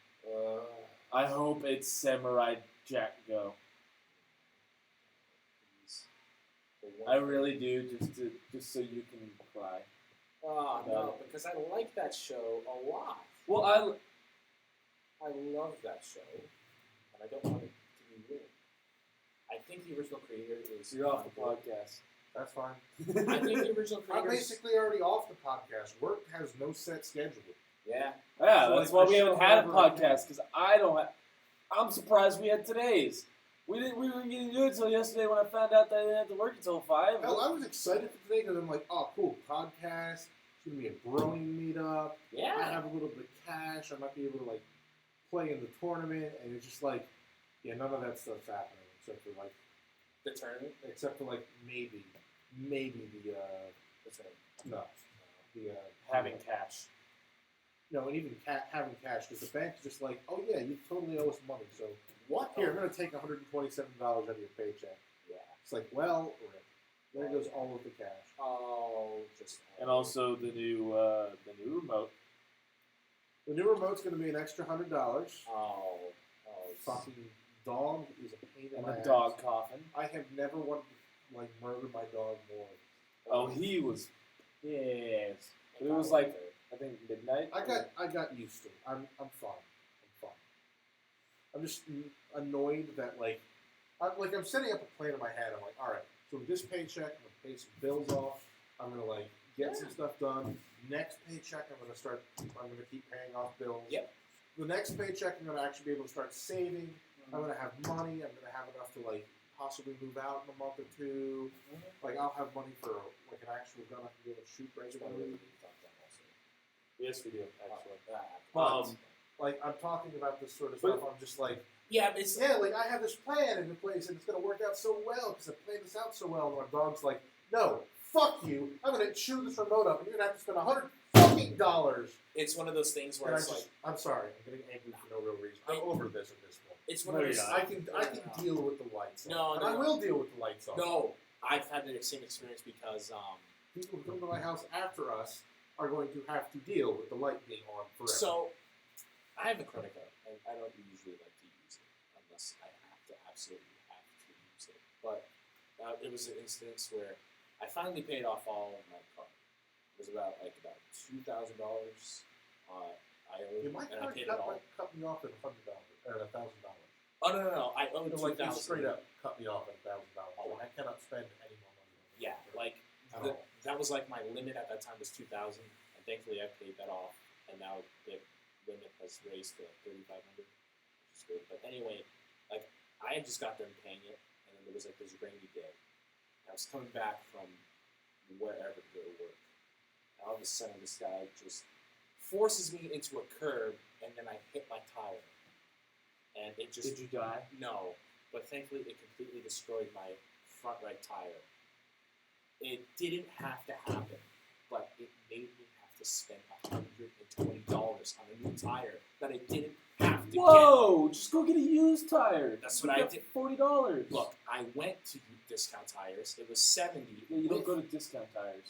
I hope it's Samurai Jack Go. I really do, just so you can cry. Oh no, because I like that show a lot. Well, I love that show, and I don't want it to be ruined. I think the original creator is. you're off the podcast. That's fine. I think the original I'm creator. basically already off the podcast. Work has no set schedule. Yeah. Yeah, So, that's like, why we I haven't show had a over- podcast because I don't. I'm surprised we had today's. We didn't. We weren't going to do it until yesterday when I found out that I didn't have to work until 5. Hell, I was excited for today because I'm like, oh, cool, podcast. It's gonna be a brony meetup. I Yeah. have a little bit of cash. I might be able to like play in the tournament, and it's just like, yeah, none of that stuff's happening except for like, The tournament. maybe the The tournament. no, the having cash. no, and even having cash because the bank's just like, oh yeah, you totally owe us money, so What? here I'm gonna take $127 out of your paycheck. Yeah. It's like, well, rip. There goes all of the cash. Oh, just. And also the new remote. The new remote's gonna be an extra $100. Oh. Fucking dog is a pain in And my the ass. dog coffin. I have never wanted to like murder my dog more. Oh, he was pissed. It was like I think midnight. I got used to it. I'm fine. I'm just annoyed that I'm setting up a plan in my head. I'm like, all right, so with this paycheck, I'm gonna pay some bills off. I'm gonna like get some stuff done. Next paycheck, I'm gonna keep paying off bills. Yep. The next paycheck, I'm gonna actually be able to start saving. I'm gonna have money. I'm gonna have enough to like possibly move out in a month or two. Like I'll have money for like an actual gun I can be able to shoot regularly. Yes, we do actually. But like I'm talking about this sort of stuff. I'm just like, Yeah, it's like I have this plan in place and it's gonna work out so well because I planned this out so well. And my dog's like, no, fuck you. I'm gonna chew this remote up and you're gonna have to spend $100. it's one of those things where And it's like I'm sorry, I'm getting angry for no real reason. I'm over this at this point. it's one No, of you're those. not. I can deal with the lights on. No, and no, I no. will deal with the lights on. No, I've had the same experience because People who come to my house after us are going to have to deal with the light being on forever. so I have a credit card and I don't usually like to use it unless I absolutely have to use it. But it was an instance where I finally paid off all of my card. It was about $2,000. I owed, my and I card paid it all. cut me off at $100 or $1,000. Oh no! I owed Like you 2,000. straight up cut me off at $1,000. Oh. I cannot spend any more money. Yeah, like At all. that was like my limit at that time was 2,000, and thankfully I paid that off, and now the limit has raised to 3,500, which is good. But anyway, like I had just got done paying it, and then there was like this rainy day. I was coming back from wherever to go to work. And all of a sudden, this guy just forces me into a curb, and then I hit my tire, and it just Did you die? no, but thankfully it completely destroyed my front right tire. It didn't have to happen, but it made me have to spend $120 on a new tire that I didn't have to Whoa! Just go get a used tire. That's You what I got did. $40. get. Look, I went to Discount Tires. It was $70. Yeah, you don't with- go to discount tires.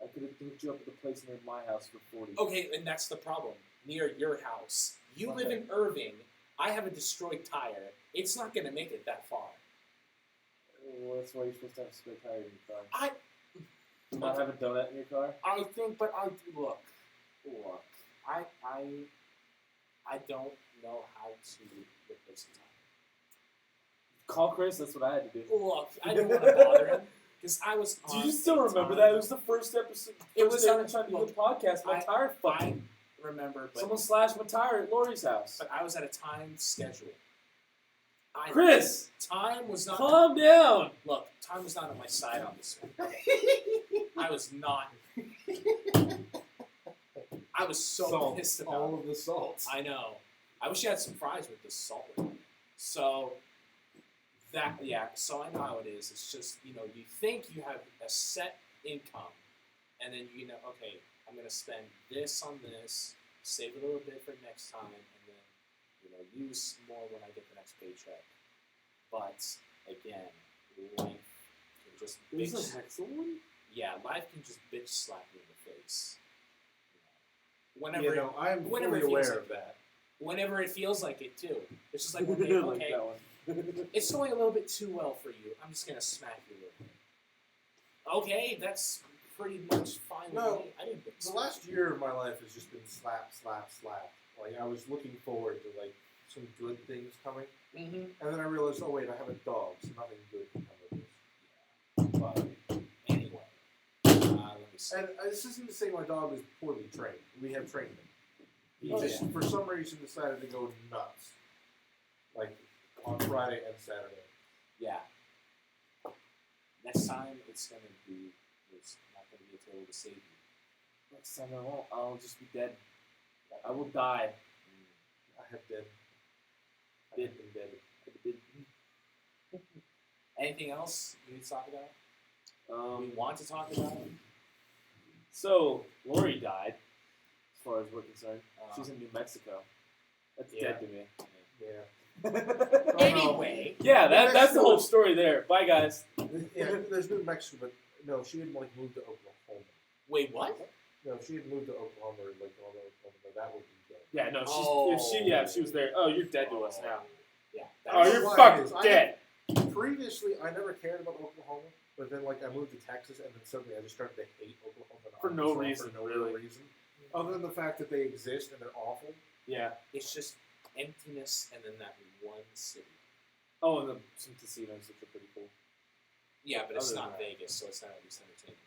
I could have hooked you up at the place near my house for $40. Okay, and that's the problem. Near your house, you live Okay. in Irving. I have a destroyed tire. It's not going to make it that far. Well, that's why you're supposed to have a spare tire in your car. I Do you not have a donut in your car? I think, but I look. I don't know how to replace a tire. Call Chris. That's what I had to do. Look, I didn't want to bother him because I was. Do on you still a remember time. that? It was the first episode. It First was day on- we tried to do look, the podcast. My I- tire fucking. I remember, but, Someone slashed my tire at Lori's house. but I was at a time schedule. Chris, time was not. calm down. Look, time was not on my side on this one. I was not. I was so Salt, pissed about all it. of the salts. I know. I wish you had some fries with this salt. So so I know how it is. It's just, you think you have a set income, and then okay, I'm gonna spend this on this, save a little bit for next time, and then use more when I get the next paycheck. But again, life can just There's bitch. a Hexel one? Yeah, life can just bitch slap you in the face. Whenever I'm whenever fully it feels aware like of that. whenever it feels like it too. It's just like, okay, Like okay, that one. it's going a little bit too well for you. I'm just gonna smack you a little bit. Okay, that's pretty much fine No, with me. I didn't. The last year of my life has just been slap, slap, slap. Like I was looking forward to like some good things coming, Mm-hmm. and then I realized, oh wait, I have a dog, so nothing good can come of this. But anyway, let me see. And this isn't to say my dog is poorly trained. We have trained him. He Oh, just yeah. for some reason decided to go nuts, like on Friday and Saturday. Yeah. Next time it's not gonna be a table to save you. Next time I won't. I'll just be dead. I will die. I have been. I have been dead. Anything else you need to talk about? We Um, want to talk about? so Lori died, as far as we're concerned. Uh, She's in New Mexico. That's Yeah. dead to me. Yeah. Anyway. Yeah, New that's the Mexico whole is- story there. Bye, guys. Yeah, there's New Mexico, but no, she had like moved to Oklahoma. Wait, what? No, if she had moved to Oklahoma or like all the Oklahoma, that would be dead. Yeah, no, Oh. if she was there. Oh, you're dead to us now. Yeah. Oh, That's you're why it fucking is. dead. Previously, I never cared about Oklahoma, but then like I moved to Texas, and then suddenly I just started to hate Oklahoma and For no Arkansas reason, for no really. real reason, other than the fact that they exist and they're awful. Yeah. It's just emptiness and then that one city. Oh, and some casinos, which are pretty cool. Yeah, but it's Other not than that. Vegas, so it's not at least entertaining.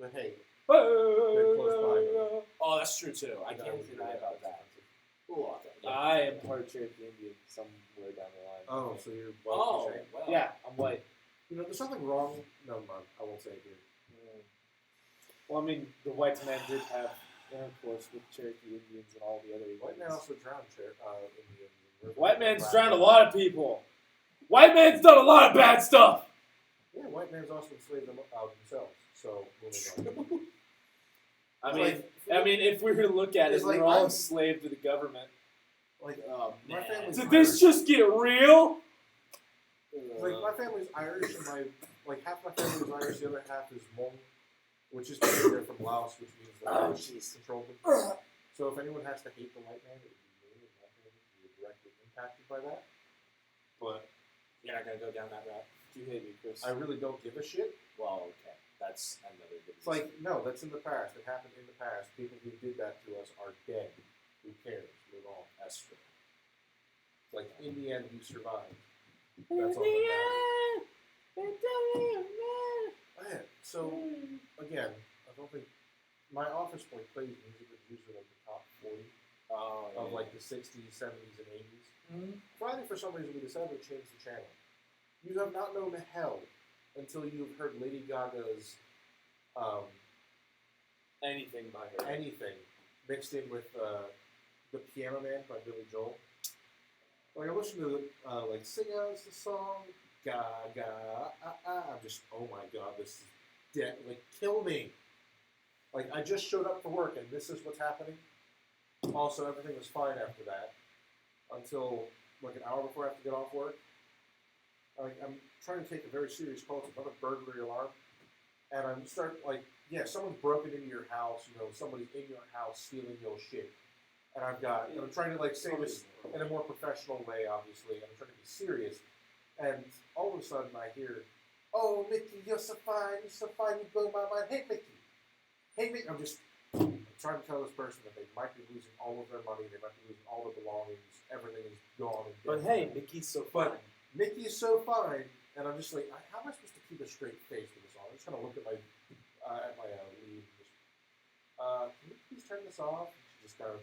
But hey, Oh, Oh, that's true too. I that can't would be deny really about that. expensive. Ooh, okay. Yeah. I am part Cherokee Indian somewhere down the line. Oh, so you're white, Oh, you're saying? well. Yeah, I'm white. You know, there's something wrong. No, man, I won't say it here. Mm. Well, I mean, the white man did have intercourse with Cherokee Indians and all the other White man Indians. also drowned Indians. in rivers. White man's Black drowned a man- lot of people. White man's done a lot of bad stuff. Yeah, white man's also enslaved them themselves. So moving on. I It's mean, like- I mean, if we were to look at it, It's like we're all I'm- enslaved to the government. like Oh, my man. family's Did this Irish. just get real? Like my family's Irish, and half my family is Irish, the other half is Hmong, which is because they're from Laos, which means the Oh, Irish jeez. controlled them. So if anyone has to hate the white man, it would be me, and my family would be directly impacted by that. But You're not gonna go down that route. You hate me, Chris. I really don't give a shit. Well, okay, that's another good. It's like no, that's in the past. It happened in the past. People who did that to us are dead. Who cares? Move on. That's true. It's like in the end, you survived. That's all that matters. So again, I don't think my office boy plays music that's usually like the top 40 Oh, of yeah. like the 60s, 70s, and 80s. Mm-hmm. Friday, for some reason, we decided to change the channel. You have not known hell until you've heard Lady Gaga's Anything by her. Anything mixed in with The Piano Man by Billy Joel. Like I listened to like Sing Us the song, Gaga, I'm just, oh my god, this is dead. Like, kill me. Like, I just showed up for work and this is what's happening. Also, everything was fine after that. Until, like, an hour before I have to get off work. Like, I'm trying to take a very serious call. It's another burglary alarm. And I'm someone's broken into your house, somebody's in your house stealing your shit. And I'm trying to, like, say this in a more professional way, obviously, and I'm trying to be serious. And all of a sudden I hear, oh, Mickey, you're so fine, you blow my mind. Hey, Mickey. I'm just trying to tell this person that they might be losing all of their money, they might be losing all their belongings, everything is gone. And But dead. hey, Mickey's so fun. But Mickey is so fine, and I'm just like, how am I supposed to keep a straight face with this on? I'm just kind of look at my lead and just, can you please turn this off? And she just kind of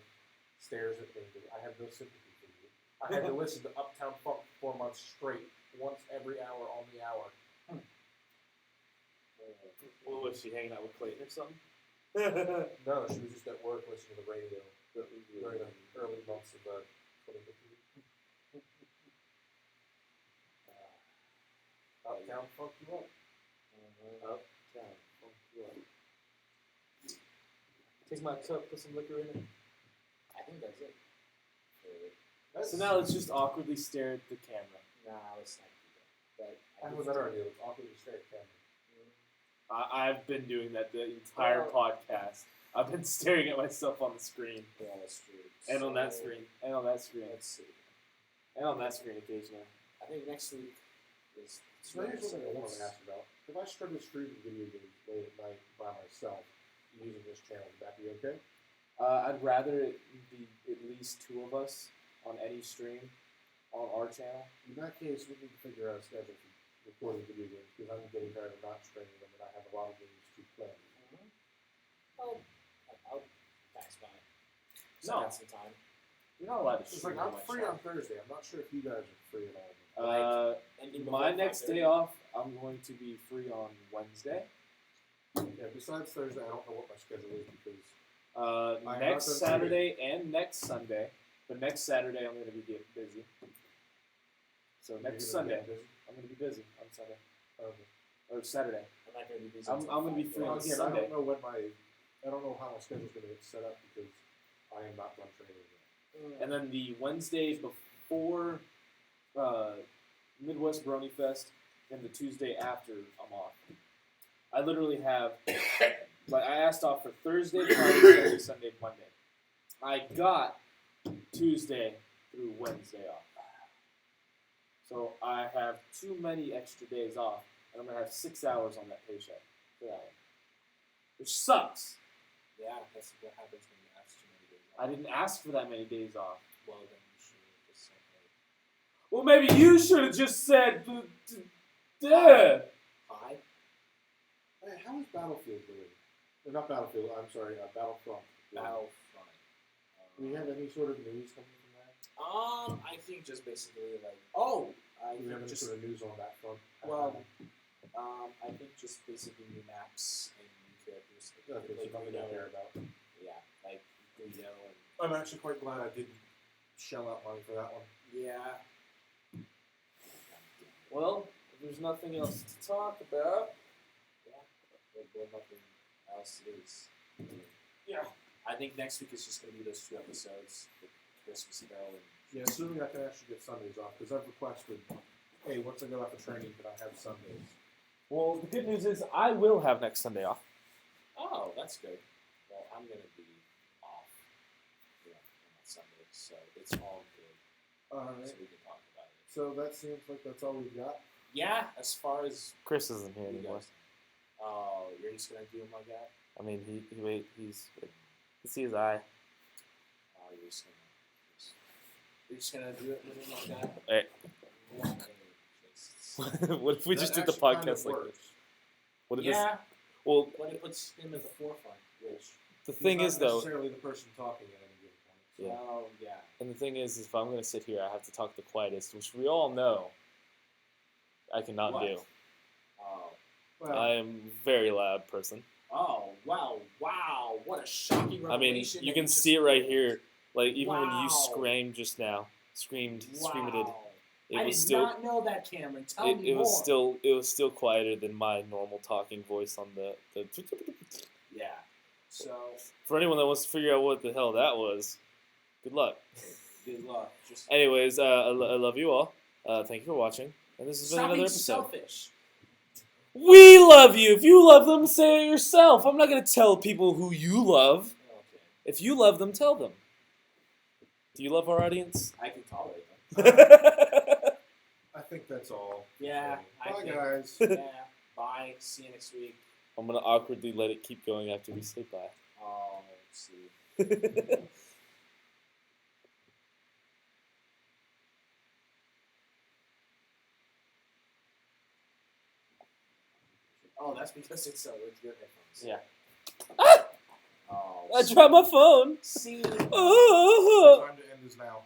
stares at me. I have no sympathy for you. I had to listen to Uptown Funk for 4 months straight, once every hour on the hour. What was she hanging out with Clayton or something? No, she was just at work listening to the radio during the early months of 2015. Uptown Funk you up. Uptown Funk you up. Take my cup, put some liquor in it. I think that's it. So now let's just awkwardly stare at the camera. Nah, let's not do that. But I have a better idea. It's awkwardly stare at camera. I've been doing that the entire podcast. I've been staring at myself on the screen. Yeah, that's true. And on that So, screen. And on that screen. Let's see. And on that screen occasionally. I think next week is. So here's something I wanted to ask about. If I started streaming video games late at night by myself using this channel, would that be okay? I'd rather it be at least two of us on any stream on our channel. In that case, we need to figure out a schedule for recording video games because I'm getting tired of not streaming them and I have a lot of games to play. Oh, thanks, bye. So No. that's some time. You're not allowed to It's stream like I'm my free shop. on Thursday. I'm not sure if you guys are free at all. Ending My before next 5:30. day off, I'm going to be free on Wednesday. Yeah. Besides Thursday, I don't know what my schedule is because I Next have to- Saturday and next Sunday. But next Saturday, I'm going to be busy. So you're next gonna be Sunday, busy. I'm going to be busy on Sunday Okay. or Saturday. I'm not going to be busy. I'm until gonna be free 5:30. on Again, Sunday. I don't know how my schedule's going to get set up because I am not done training yet. And then the Wednesday before Midwest Brony Fest and the Tuesday after, I'm off. I literally have, like, I asked off for Thursday, Friday, Saturday, Sunday, Monday. I got Tuesday through Wednesday off. So I have too many extra days off, and I'm going to have 6 hours on that paycheck for that one. Which sucks. Yeah, that's what happens when you ask too many days. I didn't ask for that many days off. Well, then you should have just said, Well, maybe you should have just said, duh. hi. Hey, how is Battlefield doing? Or not Battlefield. I'm sorry, Battlefront. doing? Battlefront. Do we have any sort of news coming from that? I think just basically like, I Do we have think any just sort of news on that front? well, I think just basically new maps and new characters. Okay, so Like nothing Guido, I care about. yeah, like Guido and I'm actually quite glad I didn't shell out money for that one. yeah. Well, if there's nothing else to talk about, Well, nothing else is. Yeah. I think next week is just going to be those 2 episodes with Christmas Carol and Yeah, assuming I can actually get Sundays off, because I've requested, hey, once I go out for training, can I have Sundays? Well, the good news is I will have next Sunday off. oh, that's good. Well, I'm going to be off, on that Sunday, so it's all good. Alright, So we can talk about it. so that seems like that's all we've got. Yeah, as far as Chris isn't here you anymore. guys. Oh, you're just gonna do him like that? I mean, he's. You see his eye. Oh, you're just gonna do it with him like that? Hey. Okay. What if we That just did the actually kind podcast of like works. this? What if this? Yeah, Well, but it puts him at the forefront, which. the He's thing not is though, necessarily the person talking at any given point. Yeah. Oh, yeah. and the thing is, if I'm gonna sit here, I have to talk the quietest, which we all know I cannot What? do. Oh. Well, I am a very loud person. Oh, wow, what a shocking I mean, revelation. you that can just see it right made. here. Like even when Wow. you screamed just now, screamed, Wow. it I was did still. not know that, Cameron. Tell me It more. was still quieter than my normal talking voice on the. Yeah. So, For anyone that wants to figure out what the hell that was, good luck. good luck. Just Anyways, I love you all. Thank you for watching, and this has been stop another being episode. selfish. We love you. If you love them, say it yourself. I'm not gonna tell people who you love. Okay. If you love them, tell them. Do you love our audience? I can tolerate them. I think that's all. Yeah, I Bye, think- guys. Yeah. Bye. See you next week. I'm gonna awkwardly let it keep going after we say bye. Oh, let's see. Oh, that's because it's with your headphones. Yeah. Oh. I dropped my phone. See. Oh. Time to end this now.